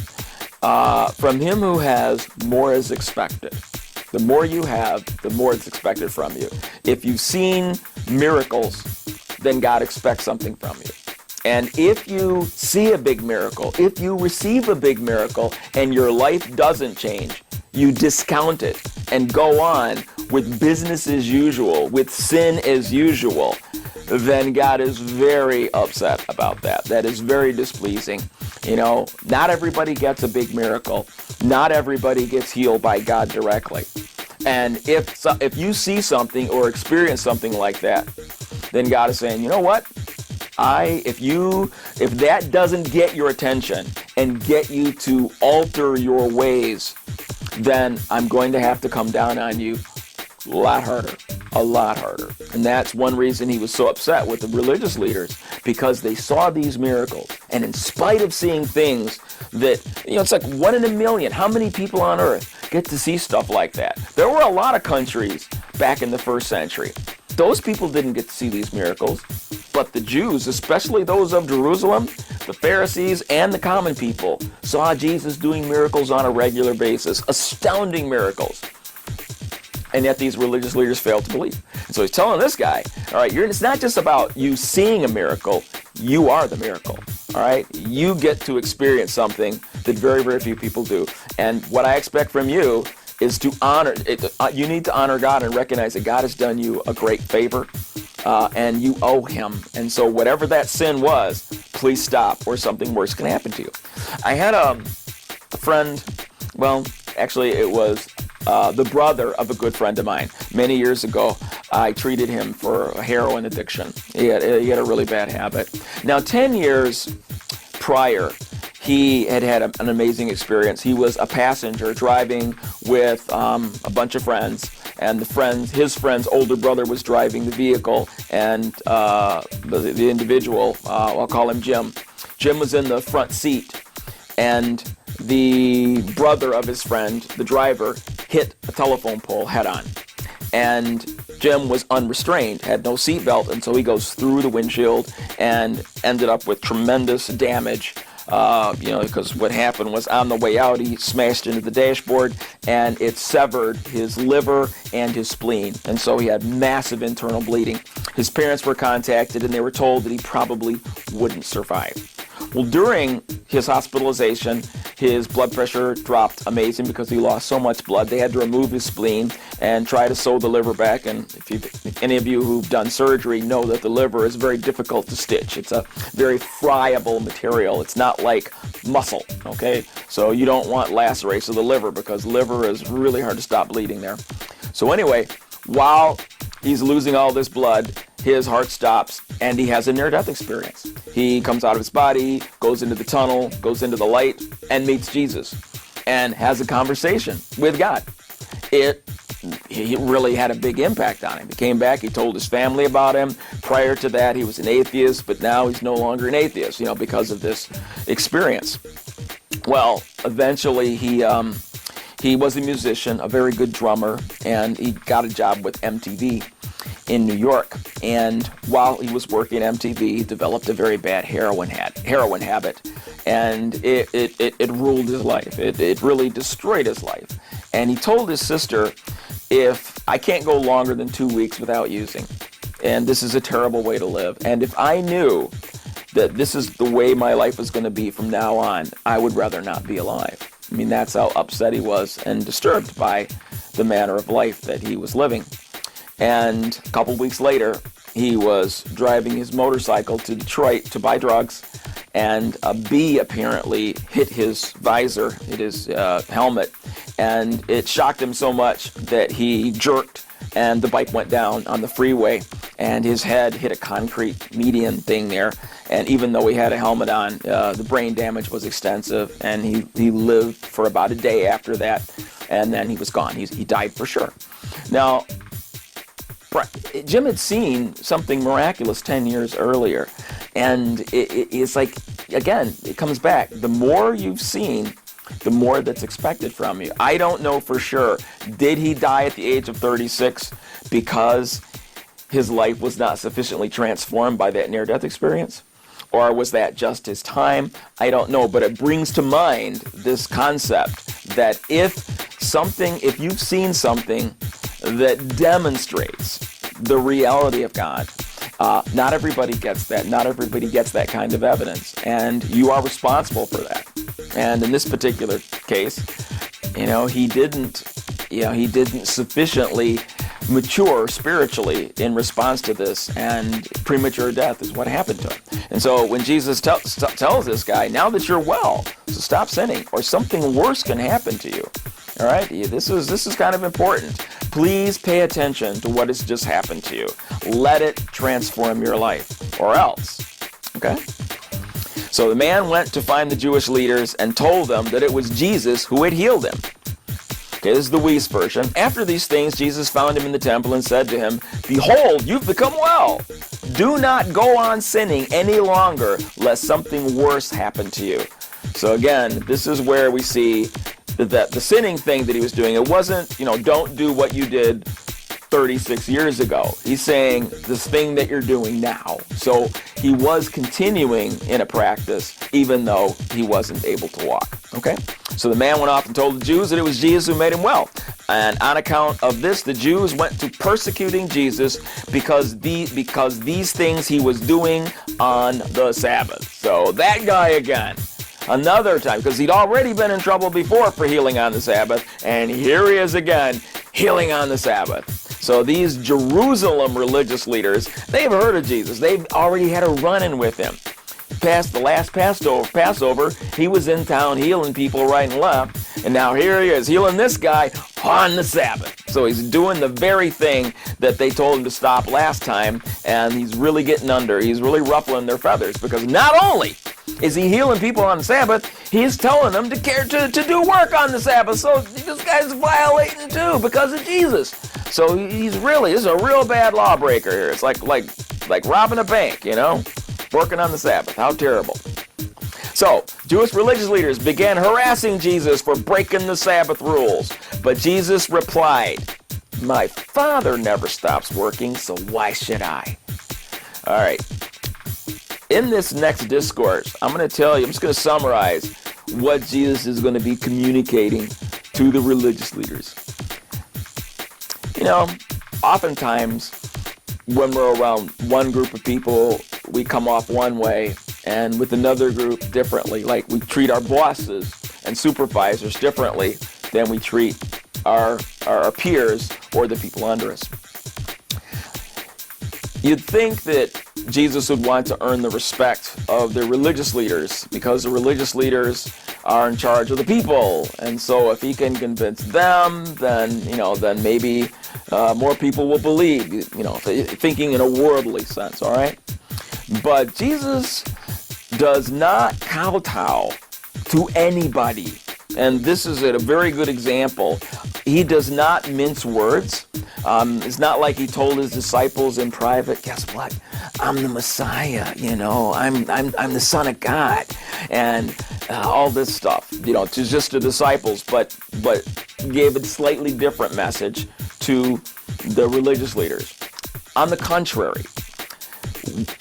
from him who has, more is expected. The more you have, the more it's expected from you. If you've seen miracles, then God expects something from you. And if you see a big miracle, if you receive a big miracle and your life doesn't change, you discount it and go on with business as usual, with sin as usual, then God is very upset about that. That is very displeasing. Not everybody gets a big miracle. Not everybody gets healed by God directly. And if you see something or experience something like that, then God is saying, you know what? If that doesn't get your attention and get you to alter your ways, then I'm going to have to come down on you a lot harder. And that's one reason he was so upset with the religious leaders, because they saw these miracles. And in spite of seeing things that, it's like 1 in a million. How many people on earth get to see stuff like that? There were a lot of countries back in the first century. Those people didn't get to see these miracles. But the Jews, especially those of Jerusalem, the Pharisees, and the common people, saw Jesus doing miracles on a regular basis, astounding miracles. And yet these religious leaders failed to believe. And so he's telling this guy, all right, it's not just about you seeing a miracle. you are the miracle. All right? You get to experience something that very, very few people do. And what I expect from you is to honor, you need to honor God and recognize that God has done you a great favor, and you owe him. And so whatever that sin was, please stop, or something worse can happen to you. I had a friend, well, actually it was the brother of a good friend of mine. Many years ago, I treated him for a heroin addiction. He had a really bad habit. Now, 10 years prior, he had an amazing experience. He was a passenger driving with a bunch of friends, and his friend's older brother was driving the vehicle, and the individual, I'll call him Jim. Jim was in the front seat, and the brother of his friend, the driver, hit a telephone pole head on. And Jim was unrestrained, had no seatbelt, and so he goes through the windshield and ended up with tremendous damage. Because what happened was, on the way out, he smashed into the dashboard, and it severed his liver and his spleen. And so he had massive internal bleeding. His parents were contacted, and they were told that he probably wouldn't survive. Well, during his hospitalization, his blood pressure dropped amazing because he lost so much blood. They had to remove his spleen and try to sew the liver back. And if any of you who've done surgery know that the liver is very difficult to stitch. It's a very friable material. It's not like muscle, okay? So you don't want lacerations of the liver, because liver is really hard to stop bleeding there. So anyway, while he's losing all this blood, his heart stops, and he has a near-death experience. He comes out of his body, goes into the tunnel, goes into the light, and meets Jesus, and has a conversation with God. It really had a big impact on him. He came back, he told his family about him. Prior to that, he was an atheist, but now he's no longer an atheist, because of this experience. Well, eventually he was a musician, a very good drummer, and he got a job with MTV in New York. And while he was working at MTV, he developed a very bad heroin habit, and it ruled his life. It really destroyed his life. And he told his sister, if I can't go longer than 2 weeks without using, and this is a terrible way to live, and if I knew that this is the way my life is going to be from now on, I would rather not be alive. I mean, that's how upset he was and disturbed by the manner of life that he was living. And a couple weeks later, he was driving his motorcycle to Detroit to buy drugs, and a bee apparently hit his visor, hit his helmet, and it shocked him so much that he jerked, and the bike went down on the freeway, and his head hit a concrete median thing there. And even though he had a helmet on, the brain damage was extensive, and he lived for about a day after that, and then he was gone. He died for sure. Now, Jim had seen something miraculous 10 years earlier, and it's like, again, it comes back. The more you've seen, the more that's expected from you. I don't know for sure. Did he die at the age of 36 because his life was not sufficiently transformed by that near-death experience? Or was that just his time? I don't know, but it brings to mind this concept that if you've seen something that demonstrates the reality of God, not everybody gets that. Not everybody gets that kind of evidence, and you are responsible for that. And in this particular case, he didn't sufficiently mature spiritually in response to this, and premature death is what happened to him. And so when Jesus tells this guy, now that you're well, so stop sinning, or something worse can happen to you. All right, this is kind of important. Please pay attention to what has just happened to you. Let it transform your life, or else. Okay? So the man went to find the Jewish leaders and told them that it was Jesus who had healed him. Okay, this is the Weiss version. After these things, Jesus found him in the temple and said to him, "Behold, you've become well. Do not go on sinning any longer, lest something worse happen to you." So again, this is where we see that the sinning thing that he was doing, it wasn't, don't do what you did 36 years ago. He's saying this thing that you're doing now. So he was continuing in a practice even though he wasn't able to walk. Okay? So the man went off and told the Jews that it was Jesus who made him well. And on account of this, the Jews went to persecuting Jesus because these things he was doing on the Sabbath. So that guy again. Another time, because he'd already been in trouble before for healing on the Sabbath, and here he is again, healing on the Sabbath. So these Jerusalem religious leaders, they've heard of Jesus. They've already had a run-in with him. Past the last Passover, he was in town healing people right and left, and now here he is healing this guy on the Sabbath. So he's doing the very thing that they told him to stop last time, and he's really getting under. He's really ruffling their feathers, because not only is he healing people on the Sabbath, he's telling them to do work on the Sabbath. So this guy's violating too because of Jesus. So this is a real bad lawbreaker here. It's like robbing a bank, working on the Sabbath. How terrible. So Jewish religious leaders began harassing Jesus for breaking the Sabbath rules. But Jesus replied, "My Father never stops working, so why should I?" All right. In this next discourse, I'm just going to summarize what Jesus is going to be communicating to the religious leaders. Oftentimes when we're around one group of people, we come off one way, and with another group differently. Like we treat our bosses and supervisors differently than we treat our peers or the people under us. You'd think that Jesus would want to earn the respect of the religious leaders because the religious leaders are in charge of the people. And so if he can convince them, then maybe more people will believe, thinking in a worldly sense, all right? But Jesus does not kowtow to anybody. And this is a very good example. He does not mince words. It's not like he told his disciples in private, guess what? I'm the Messiah, I'm the Son of God, and all this stuff, to just the disciples, but gave a slightly different message to the religious leaders. On the contrary,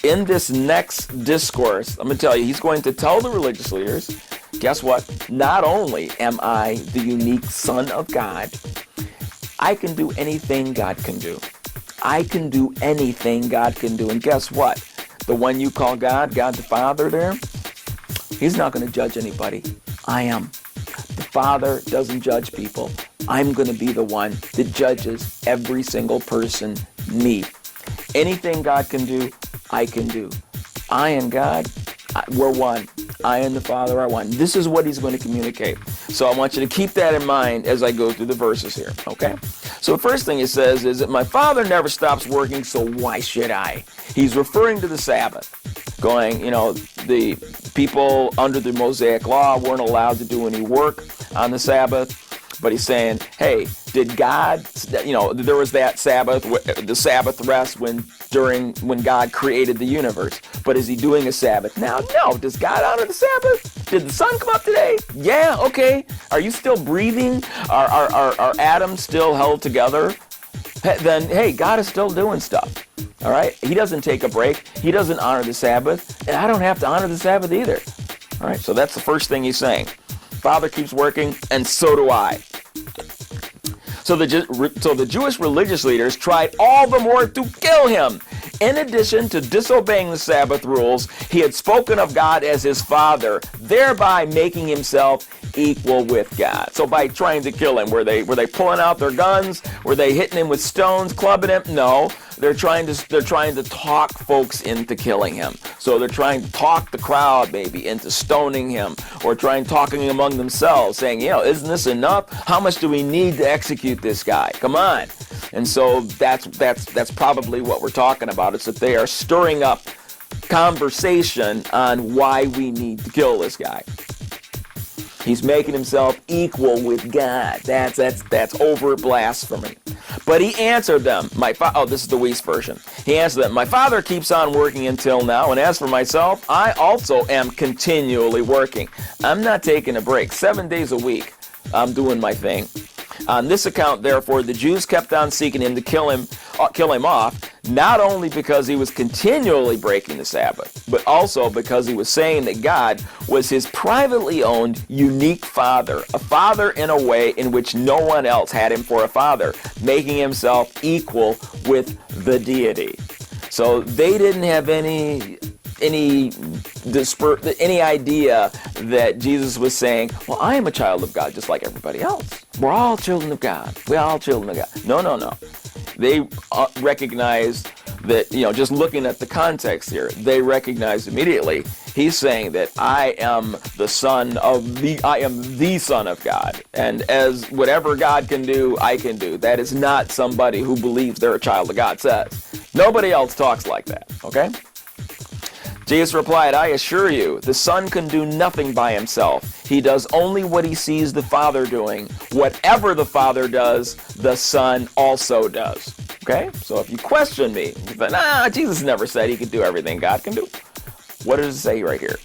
in this next discourse, I'm going to tell you, he's going to tell the religious leaders, guess what? Not only am I the unique Son of God, I can do anything God can do. I can do anything God can do. And guess what? The one you call God the Father there, he's not going to judge anybody. I am. The Father doesn't judge people. I'm going to be the one that judges every single person, me. Anything God can do, I can do. I and God, we're one. I and the Father are one. This is what he's going to communicate. So I want you to keep that in mind as I go through the verses here, okay? So the first thing he says is that my Father never stops working, so why should I? He's referring to the Sabbath, going, the people under the Mosaic law weren't allowed to do any work on the Sabbath. But he's saying, hey, did God, there was that Sabbath, the Sabbath rest when God created the universe. But is he doing a Sabbath now? No. Does God honor the Sabbath? Did the sun come up today? Yeah, okay. Are you still breathing? Are atoms still held together? Then, hey, God is still doing stuff. All right? He doesn't take a break. He doesn't honor the Sabbath. And I don't have to honor the Sabbath either. All right? So that's the first thing he's saying. Father keeps working, and so do I. So the Jewish religious leaders tried all the more to kill him. In addition to disobeying the Sabbath rules, he had spoken of God as his Father, thereby making himself equal with God. So by trying to kill him, were they pulling out their guns? Were they hitting him with stones, clubbing him? No. They're trying to talk folks into killing him. So they're trying to talk the crowd maybe into stoning him, or talking among themselves, saying, isn't this enough? How much do we need to execute this guy? Come on. And so that's probably what we're talking about. It's that they are stirring up conversation on why we need to kill this guy. He's making himself equal with God. That's overt blasphemy. But he answered them, this is the Weiss version. He answered them, my Father keeps on working until now, and as for myself, I also am continually working. I'm not taking a break. 7 days a week, I'm doing my thing. On this account, therefore, the Jews kept on seeking him to kill him off, not only because he was continually breaking the Sabbath, but also because he was saying that God was his privately owned, unique Father, a Father in a way in which no one else had him for a Father, making himself equal with the deity. So they didn't have any any idea that Jesus was saying, well, I am a child of God just like everybody else. We're all children of God. We're all children of God. No. They recognized that, just looking at the context here, they recognized immediately he's saying that I am the Son of God. And as whatever God can do, I can do. That is not somebody who believes they're a child of God says. Nobody else talks like that, okay? Jesus replied, I assure you, the Son can do nothing by himself. He does only what he sees the Father doing. Whatever the Father does, the Son also does. Okay? So if you question me, Jesus never said he could do everything God can do. What does it say right here?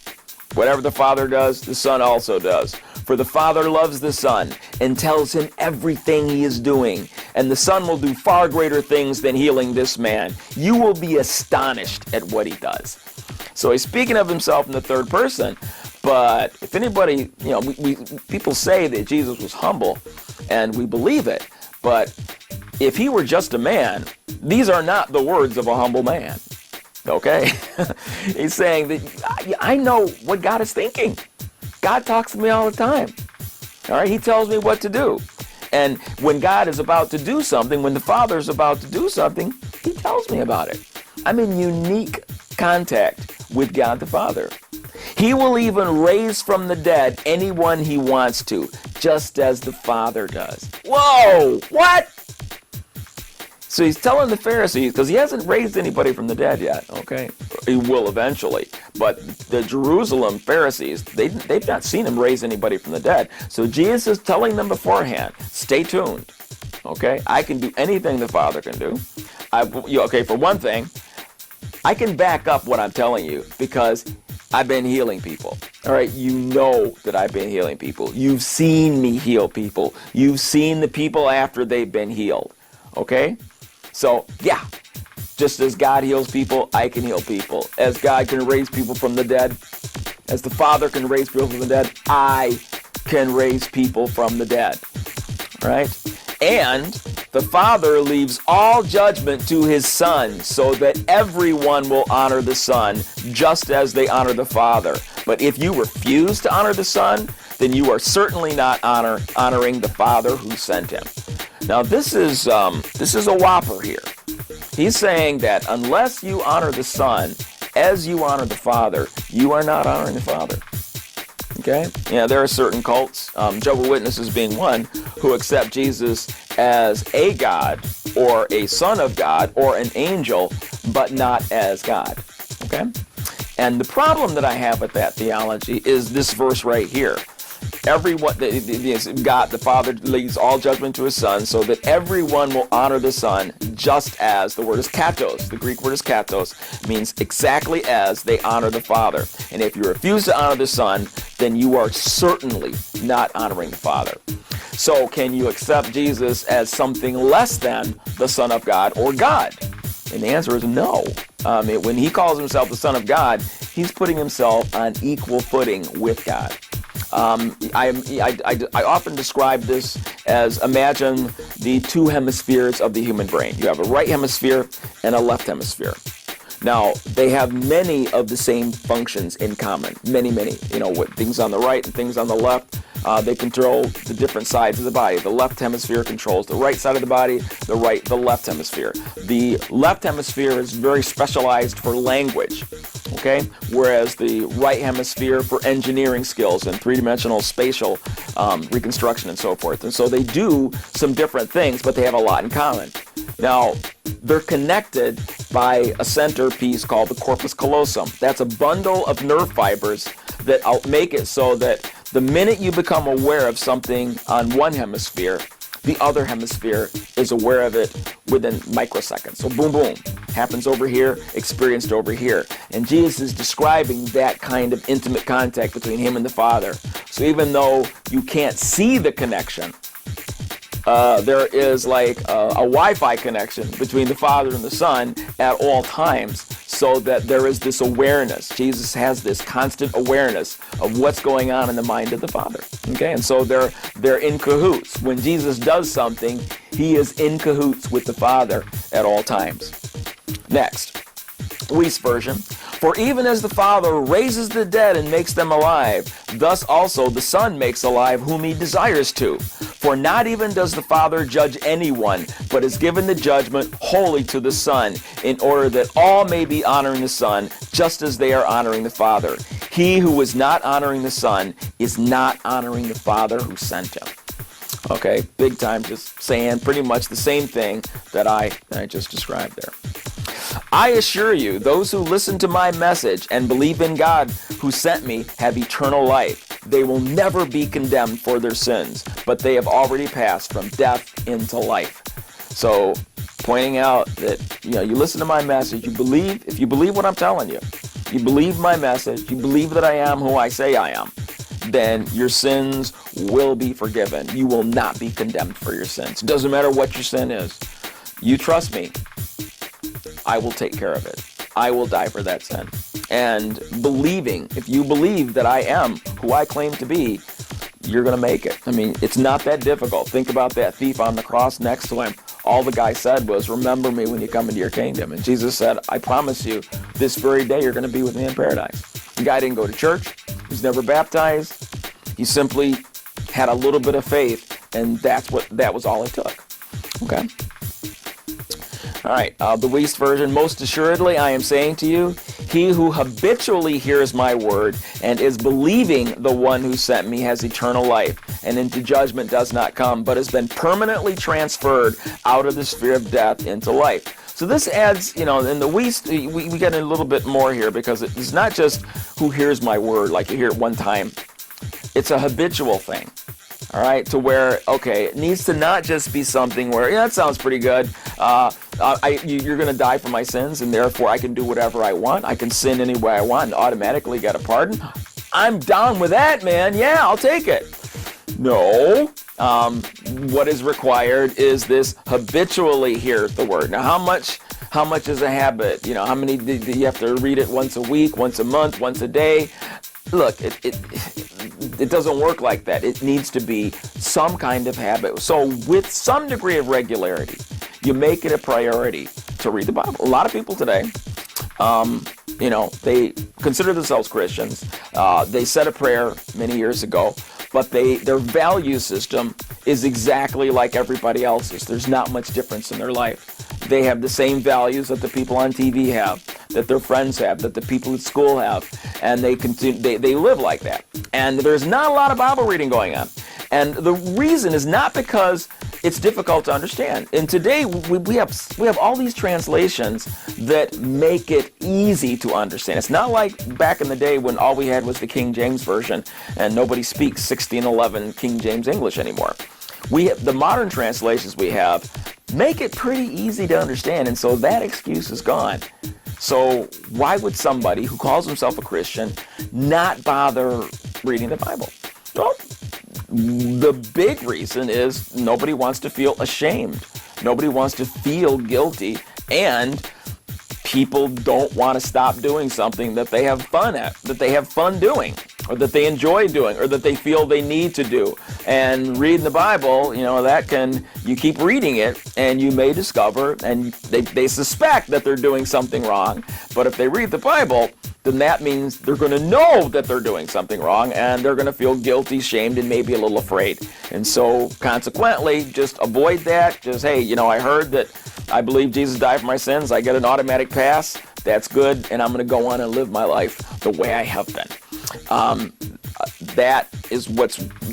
Whatever the Father does, the Son also does. For the Father loves the Son and tells him everything he is doing. And the Son will do far greater things than healing this man. You will be astonished at what he does. So he's speaking of himself in the third person. But if anybody, people say that Jesus was humble, and we believe it. But if he were just a man, these are not the words of a humble man. Okay? He's saying that I know what God is thinking. God talks to me all the time. All right? He tells me what to do. And when God is about to do something, when the Father is about to do something, he tells me about it. I'm in unique contact with God the Father. He will even raise from the dead anyone he wants to, just as the Father does. Whoa! What? So he's telling the Pharisees, because he hasn't raised anybody from the dead yet, okay? He will eventually. But the Jerusalem Pharisees, they've not seen him raise anybody from the dead. So Jesus is telling them beforehand, stay tuned, okay? I can do anything the Father can do. Okay, for one thing, I can back up what I'm telling you because I've been healing people. All right, you know that I've been healing people. You've seen me heal people. You've seen the people after they've been healed, okay? So, yeah, just as God heals people, I can heal people. As God can raise people from the dead, as the Father can raise people from the dead, I can raise people from the dead, right? And the Father leaves all judgment to his Son so that everyone will honor the Son just as they honor the Father. But if you refuse to honor the Son, then you are certainly not honoring the Father who sent him. Now this is a whopper here. He's saying that unless you honor the Son as you honor the Father, you are not honoring the Father. Okay? Yeah, there are certain cults, Jehovah's Witnesses being one, who accept Jesus as a God or a son of God or an angel, but not as God. Okay? And the problem that I have with that theology is this verse right here. Everyone, God, the Father leaves all judgment to his Son so that everyone will honor the Son just as, the word is katos, the Greek word is katos, means exactly as they honor the Father. And if you refuse to honor the Son, then you are certainly not honoring the Father. So can you accept Jesus as something less than the Son of God or God? And the answer is no. When he calls himself the Son of God, he's putting himself on equal footing with God. I often describe this as, imagine the two hemispheres of the human brain. You have a right hemisphere and a left hemisphere. Now, they have many of the same functions in common. Many. With things on the right and things on the left, they control the different sides of the body. The left hemisphere controls the right side of the body, the left hemisphere. The left hemisphere is very specialized for language, okay? Whereas the right hemisphere for engineering skills and three-dimensional spatial reconstruction and so forth. And so they do some different things, but they have a lot in common. Now, they're connected by a centerpiece called the corpus callosum. That's a bundle of nerve fibers that make it so that the minute you become aware of something on one hemisphere, the other hemisphere is aware of it within microseconds. So boom, boom, happens over here, experienced over here. And Jesus is describing that kind of intimate contact between him and the Father. So even though you can't see the connection, there is like a Wi-Fi connection between the Father and the Son at all times, so that there is this awareness. Jesus has this constant awareness of what's going on in the mind of the Father. Okay, and so they're in cahoots. When Jesus does something, he is in cahoots with the Father at all times. Next, Wuest version. For even as the Father raises the dead and makes them alive, thus also the Son makes alive whom he desires to. For not even does the Father judge anyone, but has given the judgment wholly to the Son, in order that all may be honoring the Son, just as they are honoring the Father. He who is not honoring the Son is not honoring the Father who sent him. Okay, big time, just saying pretty much the same thing that I just described there. I assure you, those who listen to my message and believe in God who sent me have eternal life. They will never be condemned for their sins, but they have already passed from death into life. So, pointing out that, you listen to my message, if you believe what I'm telling you, you believe my message, you believe that I am who I say I am, then your sins will be forgiven. You will not be condemned for your sins. It doesn't matter what your sin is. You trust me, I will take care of it. I will die for that sin. And if you believe that I am who I claim to be, you're going to make it. I mean, it's not that difficult. Think about that thief on the cross next to him. All the guy said was, remember me when you come into your kingdom. And Jesus said, I promise you, this very day you're going to be with me in paradise. The guy didn't go to church. He was never baptized. He simply had a little bit of faith, and that was all it took. Okay? All right, the Wuest version. Most assuredly, I am saying to you, he who habitually hears my word and is believing the one who sent me has eternal life, and into judgment does not come, but has been permanently transferred out of the sphere of death into life. So this adds, in the Wuest, we get a little bit more here, because it's not just who hears my word, like you hear it one time. It's a habitual thing. All right, to where, it needs to not just be something where, that sounds pretty good. You're going to die for my sins, and therefore I can do whatever I want. I can sin any way I want and automatically get a pardon. I'm down with that, man. Yeah, I'll take it. No. What is required is this habitually hear the word. Now, how much is a habit? How many do you have to read it once a week, once a month, once a day? Look, it doesn't work like that. It needs to be some kind of habit. So with some degree of regularity, you make it a priority to read the Bible. A lot of people today, they consider themselves Christians. They said a prayer many years ago, but their value system is exactly like everybody else's. There's not much difference in their life. They have the same values that the people on TV have, that their friends have, that the people at school have, and they live like that. And there's not a lot of Bible reading going on. And the reason is not because it's difficult to understand. And today we have all these translations that make it easy to understand. It's not like back in the day when all we had was the King James Version and nobody speaks 1611 King James English anymore. The modern translations we have make it pretty easy to understand, and so that excuse is gone. So why would somebody who calls himself a Christian not bother reading the Bible? Well, the big reason is nobody wants to feel ashamed. Nobody wants to feel guilty, and people don't want to stop doing something that they have fun at, that they have fun doing, or that they enjoy doing, or that they feel they need to do. And reading the Bible, you keep reading it, and you may discover, and they suspect that they're doing something wrong. But if they read the Bible, then that means they're going to know that they're doing something wrong, and they're going to feel guilty, shamed, and maybe a little afraid. And so, consequently, just avoid that. Just, hey, I heard that I believe Jesus died for my sins. I get an automatic pass. That's good, and I'm going to go on and live my life the way I have been. That is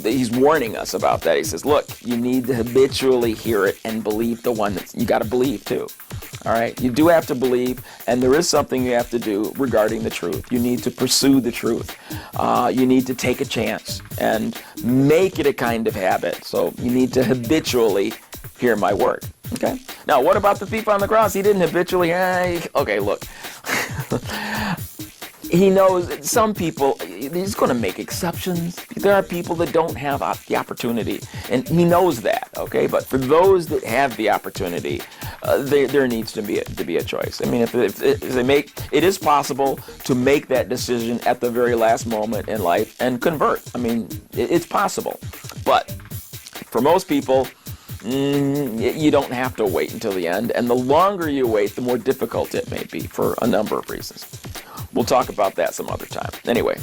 he's warning us about that. He says, look, you need to habitually hear it and believe the one that you got to believe too. All right, you do have to believe, and there is something you have to do regarding the truth. You need to pursue the truth. You need to take a chance and make it a kind of habit. So you need to habitually hear my word. Okay. Now, what about the thief on the cross? He didn't habitually. Okay, look. He knows some people, he's going to make exceptions. There are people that don't have the opportunity, and he knows that, okay? But for those that have the opportunity, there needs to be a choice. I mean, if it is possible to make that decision at the very last moment in life and convert. I mean, it's possible. But for most people, you don't have to wait until the end, and the longer you wait, the more difficult it may be for a number of reasons. We'll talk about that some other time. Anyway,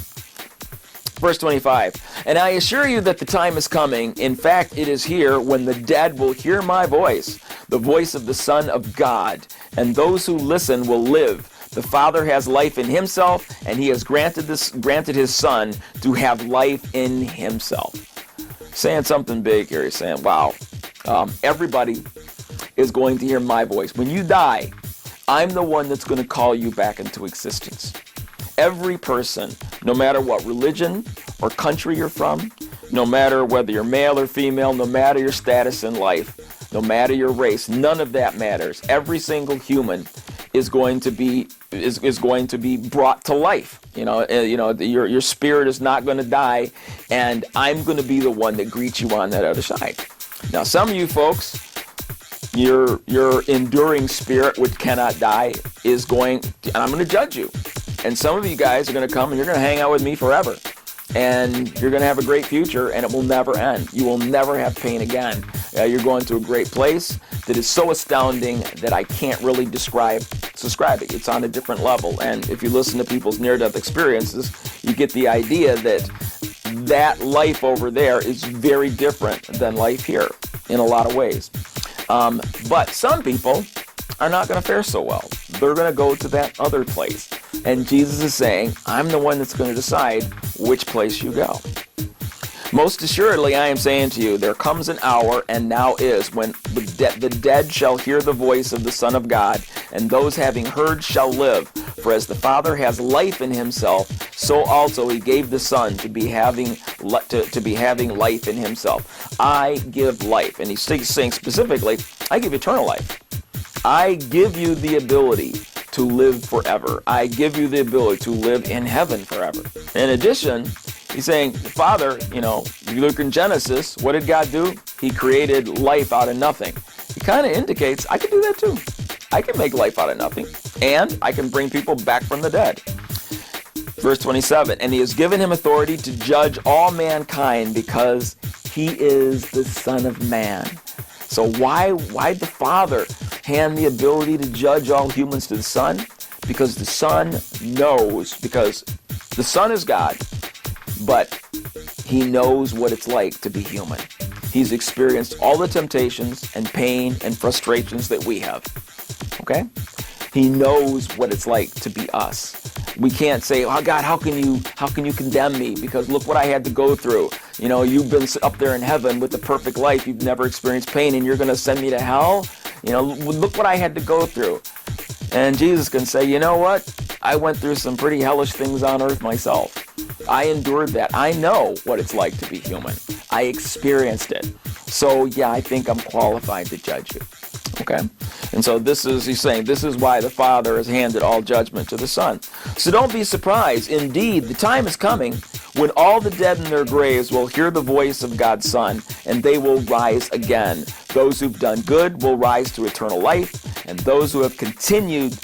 verse 25, and I assure you that the time is coming, in fact it is here, when the dead will hear my voice, the voice of the Son of God, and those who listen will live. The Father has life in himself, and he has granted his Son to have life in himself. Saying something big here. He's saying, wow, everybody is going to hear my voice. When you die, I'm the one that's going to call you back into existence. Every person, no matter what religion or country you're from, no matter whether you're male or female, no matter your status in life, no matter your race, none of that matters. Every single human is going to be brought to life. Your spirit is not going to die, and I'm going to be the one that greets you on that other side. Now, some of you folks, your enduring spirit, which cannot die, is going, and I'm going to judge you. And some of you guys are going to come and you're going to hang out with me forever. And you're going to have a great future, and it will never end. You will never have pain again. You're going to a great place that is so astounding that I can't really describe it. It's on a different level. And if you listen to people's near-death experiences, you get the idea that life over there is very different than life here in a lot of ways. But some people are not going to fare so well. They're going to go to that other place. And Jesus is saying, I'm the one that's going to decide which place you go. Most assuredly, I am saying to you, there comes an hour, and now is, when the dead shall hear the voice of the Son of God, and those having heard shall live. For as the Father has life in himself, so also he gave the Son to be having life in himself. I give life. And he's saying specifically, I give eternal life. I give you the ability to live forever. I give you the ability to live in heaven forever. In addition, he's saying, Father, if you look in Genesis, what did God do? He created life out of nothing. He kind of indicates, I can do that too. I can make life out of nothing, and I can bring people back from the dead. Verse 27, and he has given him authority to judge all mankind because he is the Son of Man. So why'd the Father hand the ability to judge all humans to the Son? Because the Son knows, because the Son is God, but he knows what it's like to be human. He's experienced all the temptations and pain and frustrations that we have. Okay? He knows what it's like to be us. We can't say, oh God, how can you condemn me? Because look what I had to go through. You've been up there in heaven with the perfect life. You've never experienced pain, and you're going to send me to hell? Look what I had to go through. And Jesus can say, you know what? I went through some pretty hellish things on earth myself. I endured that. I know what it's like to be human. I experienced it. So yeah, I think I'm qualified to judge you. Okay? And so he's saying, this is why the Father has handed all judgment to the Son. So don't be surprised. Indeed, the time is coming when all the dead in their graves will hear the voice of God's Son, and they will rise again. Those who've done good will rise to eternal life, and those who have continued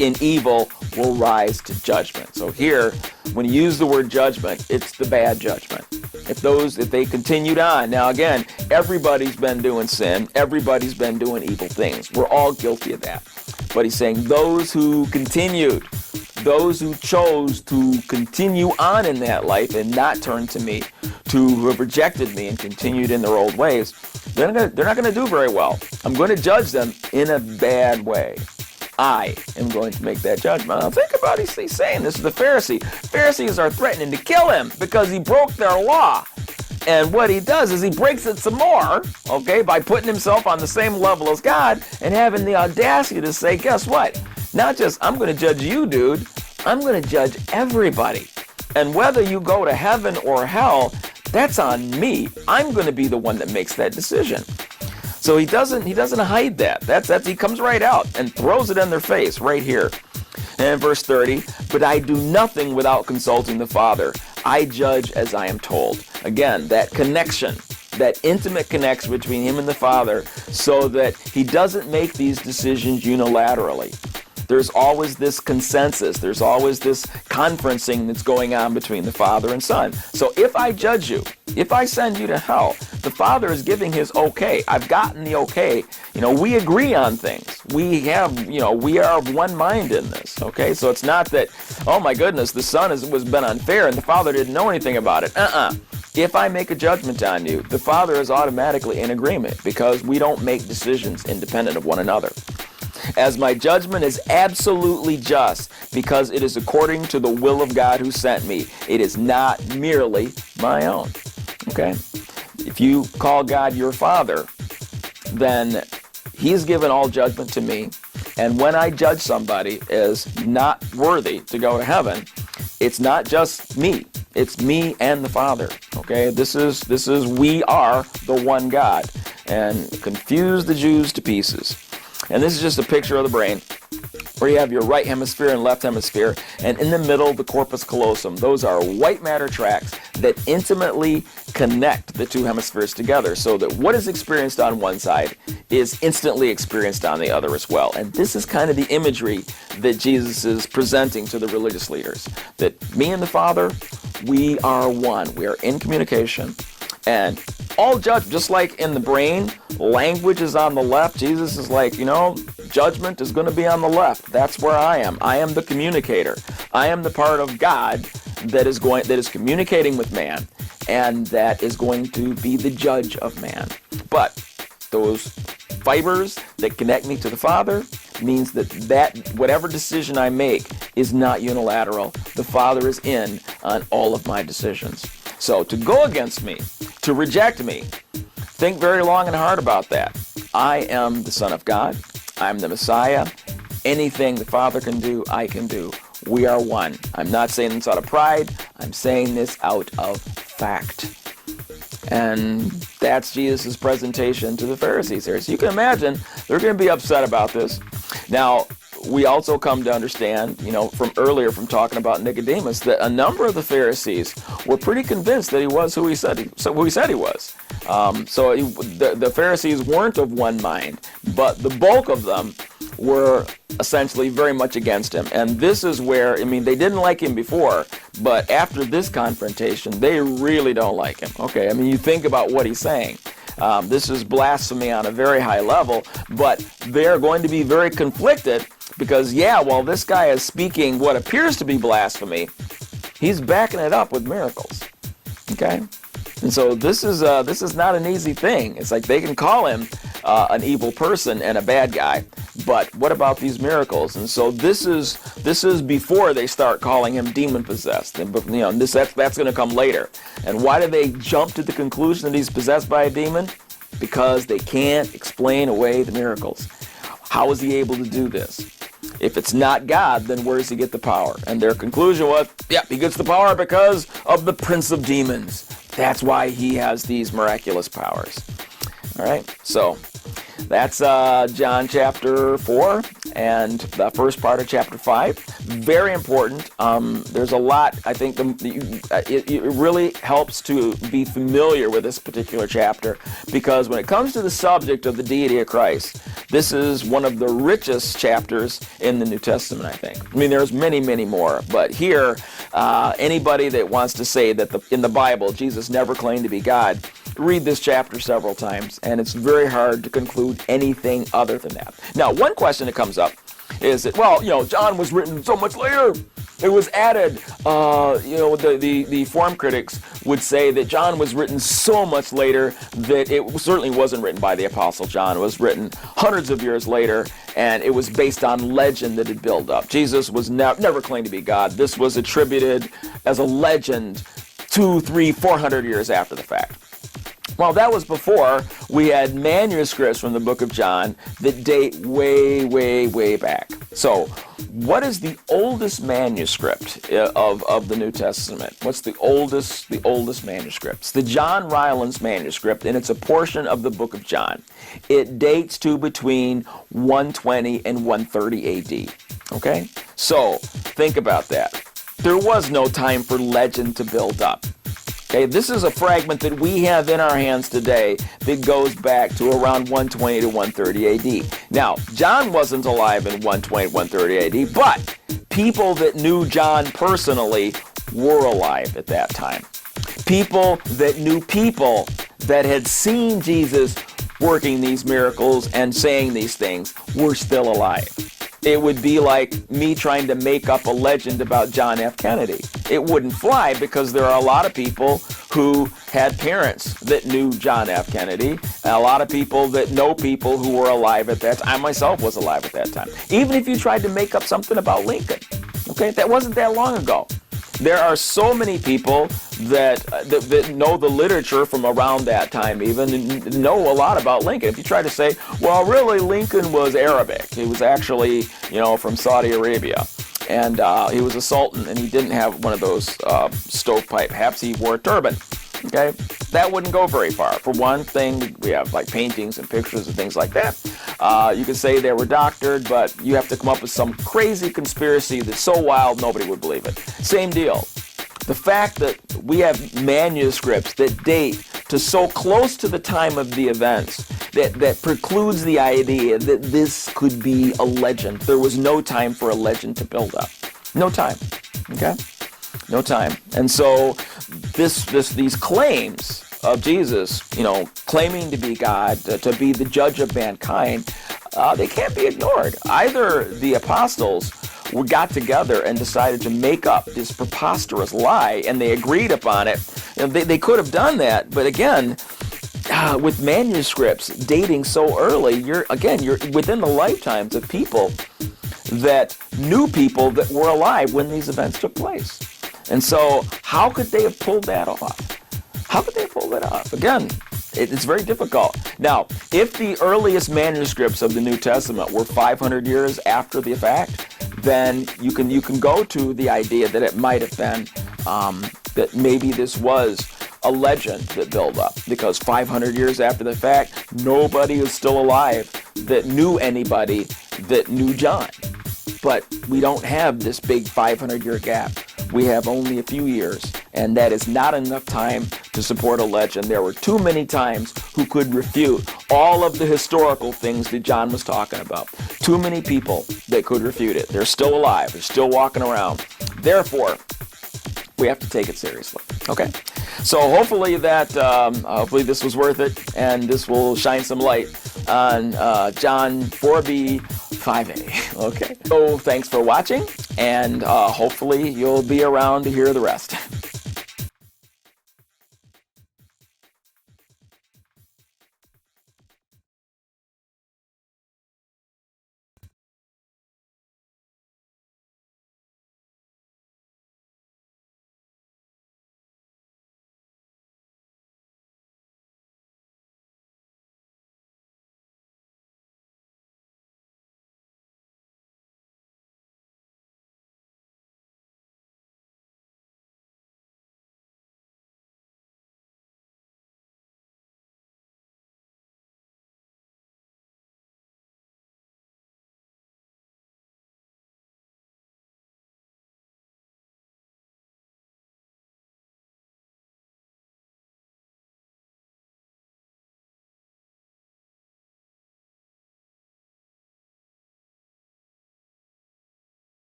in evil will rise to judgment. So here, when you use the word judgment, it's the bad judgment. If they continued on. Now again, everybody's been doing sin. Everybody's been doing evil things. We're all guilty of that. But he's saying those who continued, those who chose to continue on in that life and not turn to me, who have rejected me and continued in their old ways, they're not going to do very well. I'm going to judge them in a bad way. I am going to make that judgment. Now think about it. He's saying this to the Pharisee. Pharisees are threatening to kill him because he broke their law. And what he does is he breaks it some more, okay, by putting himself on the same level as God and having the audacity to say, guess what? Not just, I'm going to judge you, dude. I'm going to judge everybody. And whether you go to heaven or hell, that's on me. I'm going to be the one that makes that decision. So he doesn't hide that. He comes right out and throws it in their face right here. And verse 30, but I do nothing without consulting the Father. I judge as I am told. Again, that connection, that intimate connection between him and the Father, so that he doesn't make these decisions unilaterally. there's always this consensus. There's always this conferencing that's going on between the Father and Son. So if I judge you, if I send you to hell, the Father is giving his okay. I've gotten the okay. We agree on things. We are of one mind in this, okay? So it's not that, oh my goodness, the Son was been unfair and the Father didn't know anything about it. If I make a judgment on you, the Father is automatically in agreement because we don't make decisions independent of one another. As my judgment is absolutely just because it is according to the will of God who sent me. It is not merely my own. Okay? If you call God your Father, then he's given all judgment to me. And when I judge somebody as not worthy to go to heaven, it's not just me. It's me and the Father. Okay? This is we are the one God. And confuse the Jews to pieces. And this is just a picture of the brain where you have your right hemisphere and left hemisphere, and in the middle, the corpus callosum. Those are white matter tracts that intimately connect the two hemispheres together so that what is experienced on one side is instantly experienced on the other as well. And this is kind of the imagery that Jesus is presenting to the religious leaders, that me and the Father, we are one. We are in communication. And all judgment, just like in the brain, language is on the left. Jesus is like, judgment is going to be on the left. That's where I am. I am the communicator. I am the part of God that is communicating with man, and that is going to be the judge of man. But those fibers that connect me to the Father means that whatever decision I make is not unilateral. The Father is in on all of my decisions. So to go against me, to reject me, think very long and hard about that. I am the Son of God. I'm the Messiah. Anything the Father can do, I can do. We are one. I'm not saying this out of pride. I'm saying this out of fact. And that's Jesus' presentation to the Pharisees here. So you can imagine they're going to be upset about this. Now, we also come to understand, from earlier from talking about Nicodemus, that a number of the Pharisees were pretty convinced that he was who he said he was. The Pharisees weren't of one mind, but the bulk of them were essentially very much against him. And this is where, they didn't like him before, but after this confrontation, they really don't like him. Okay, you think about what he's saying. This is blasphemy on a very high level, but they're going to be very conflicted because, while this guy is speaking what appears to be blasphemy, he's backing it up with miracles. Okay? And so this is not an easy thing. It's like they can call him an evil person and a bad guy, but what about these miracles? And so this is before they start calling him demon possessed. And that's going to come later. And why do they jump to the conclusion that he's possessed by a demon? Because they can't explain away the miracles. How is he able to do this? If it's not God, then where does he get the power? And their conclusion was, he gets the power because of the prince of demons. That's why he has these miraculous powers. All right, so that's John chapter 4 and the first part of chapter 5. Very important. There's a lot. I think it really helps to be familiar with this particular chapter because when it comes to the subject of the deity of Christ, this is one of the richest chapters in the New Testament, I think. There's many, many more. But here, anybody that wants to say that in the Bible, Jesus never claimed to be God, read this chapter several times, and it's very hard to conclude anything other than that. Now, one question that comes up is that, John was written so much later. It was added. The form critics would say that John was written so much later that it certainly wasn't written by the Apostle John. It was written hundreds of years later, and it was based on legend that had built up. Jesus was never claimed to be God. This was attributed as a legend 200, 300, 400 years after the fact. Well, that was before we had manuscripts from the book of John that date way, way, way back. So, what is the oldest manuscript of the New Testament? What's the oldest manuscript? It's the John Rylands manuscript, and it's a portion of the book of John. It dates to between 120 and 130 AD. Okay? So, think about that. There was no time for legend to build up. Okay, this is a fragment that we have in our hands today that goes back to around 120 to 130 AD. Now, John wasn't alive in 120 to 130 AD, but people that knew John personally were alive at that time. People that knew people that had seen Jesus working these miracles and saying these things were still alive. It would be like me trying to make up a legend about John F. Kennedy. It wouldn't fly because there are a lot of people who had parents that knew John F. Kennedy, and a lot of people that know people who were alive at that time. I myself was alive at that time. Even if you tried to make up something about Lincoln, okay, that wasn't that long ago. There are so many people that know the literature from around that time even, and know a lot about Lincoln. If you try to say, well, really, Lincoln was Arabic. He was actually, from Saudi Arabia. And he was a sultan, and he didn't have one of those stovepipe hats. He wore a turban. Okay, that wouldn't go very far. For one thing, we have like paintings and pictures and things like that. You can say they were doctored, but you have to come up with some crazy conspiracy that's so wild nobody would believe it. Same deal. The fact that we have manuscripts that date to so close to the time of the events that precludes the idea that this could be a legend. There was no time for a legend to build up. No time. Okay? No time. And so these claims of Jesus, claiming to be God, to be the judge of mankind, they can't be ignored. Either the apostles got together and decided to make up this preposterous lie, and they agreed upon it. They could have done that, but again, with manuscripts dating so early, you're within the lifetimes of people that knew people that were alive when these events took place. And so how could they have pulled that off? How could they have pulled that off? Again, it's very difficult. Now, if the earliest manuscripts of the New Testament were 500 years after the fact, then you can go to the idea that it might have been that maybe this was a legend that built up, because 500 years after the fact, nobody is still alive that knew anybody that knew John. But we don't have this big 500-year gap. We have only a few years, and that is not enough time to support a legend. There were too many times who could refute all of the historical things that John was talking about. Too many people that could refute it. They're still alive. They're still walking around. Therefore, we have to take it seriously. Okay? So hopefully hopefully this was worth it, and this will shine some light on John 4b 5a. Okay. So thanks for watching, and hopefully you'll be around to hear the rest.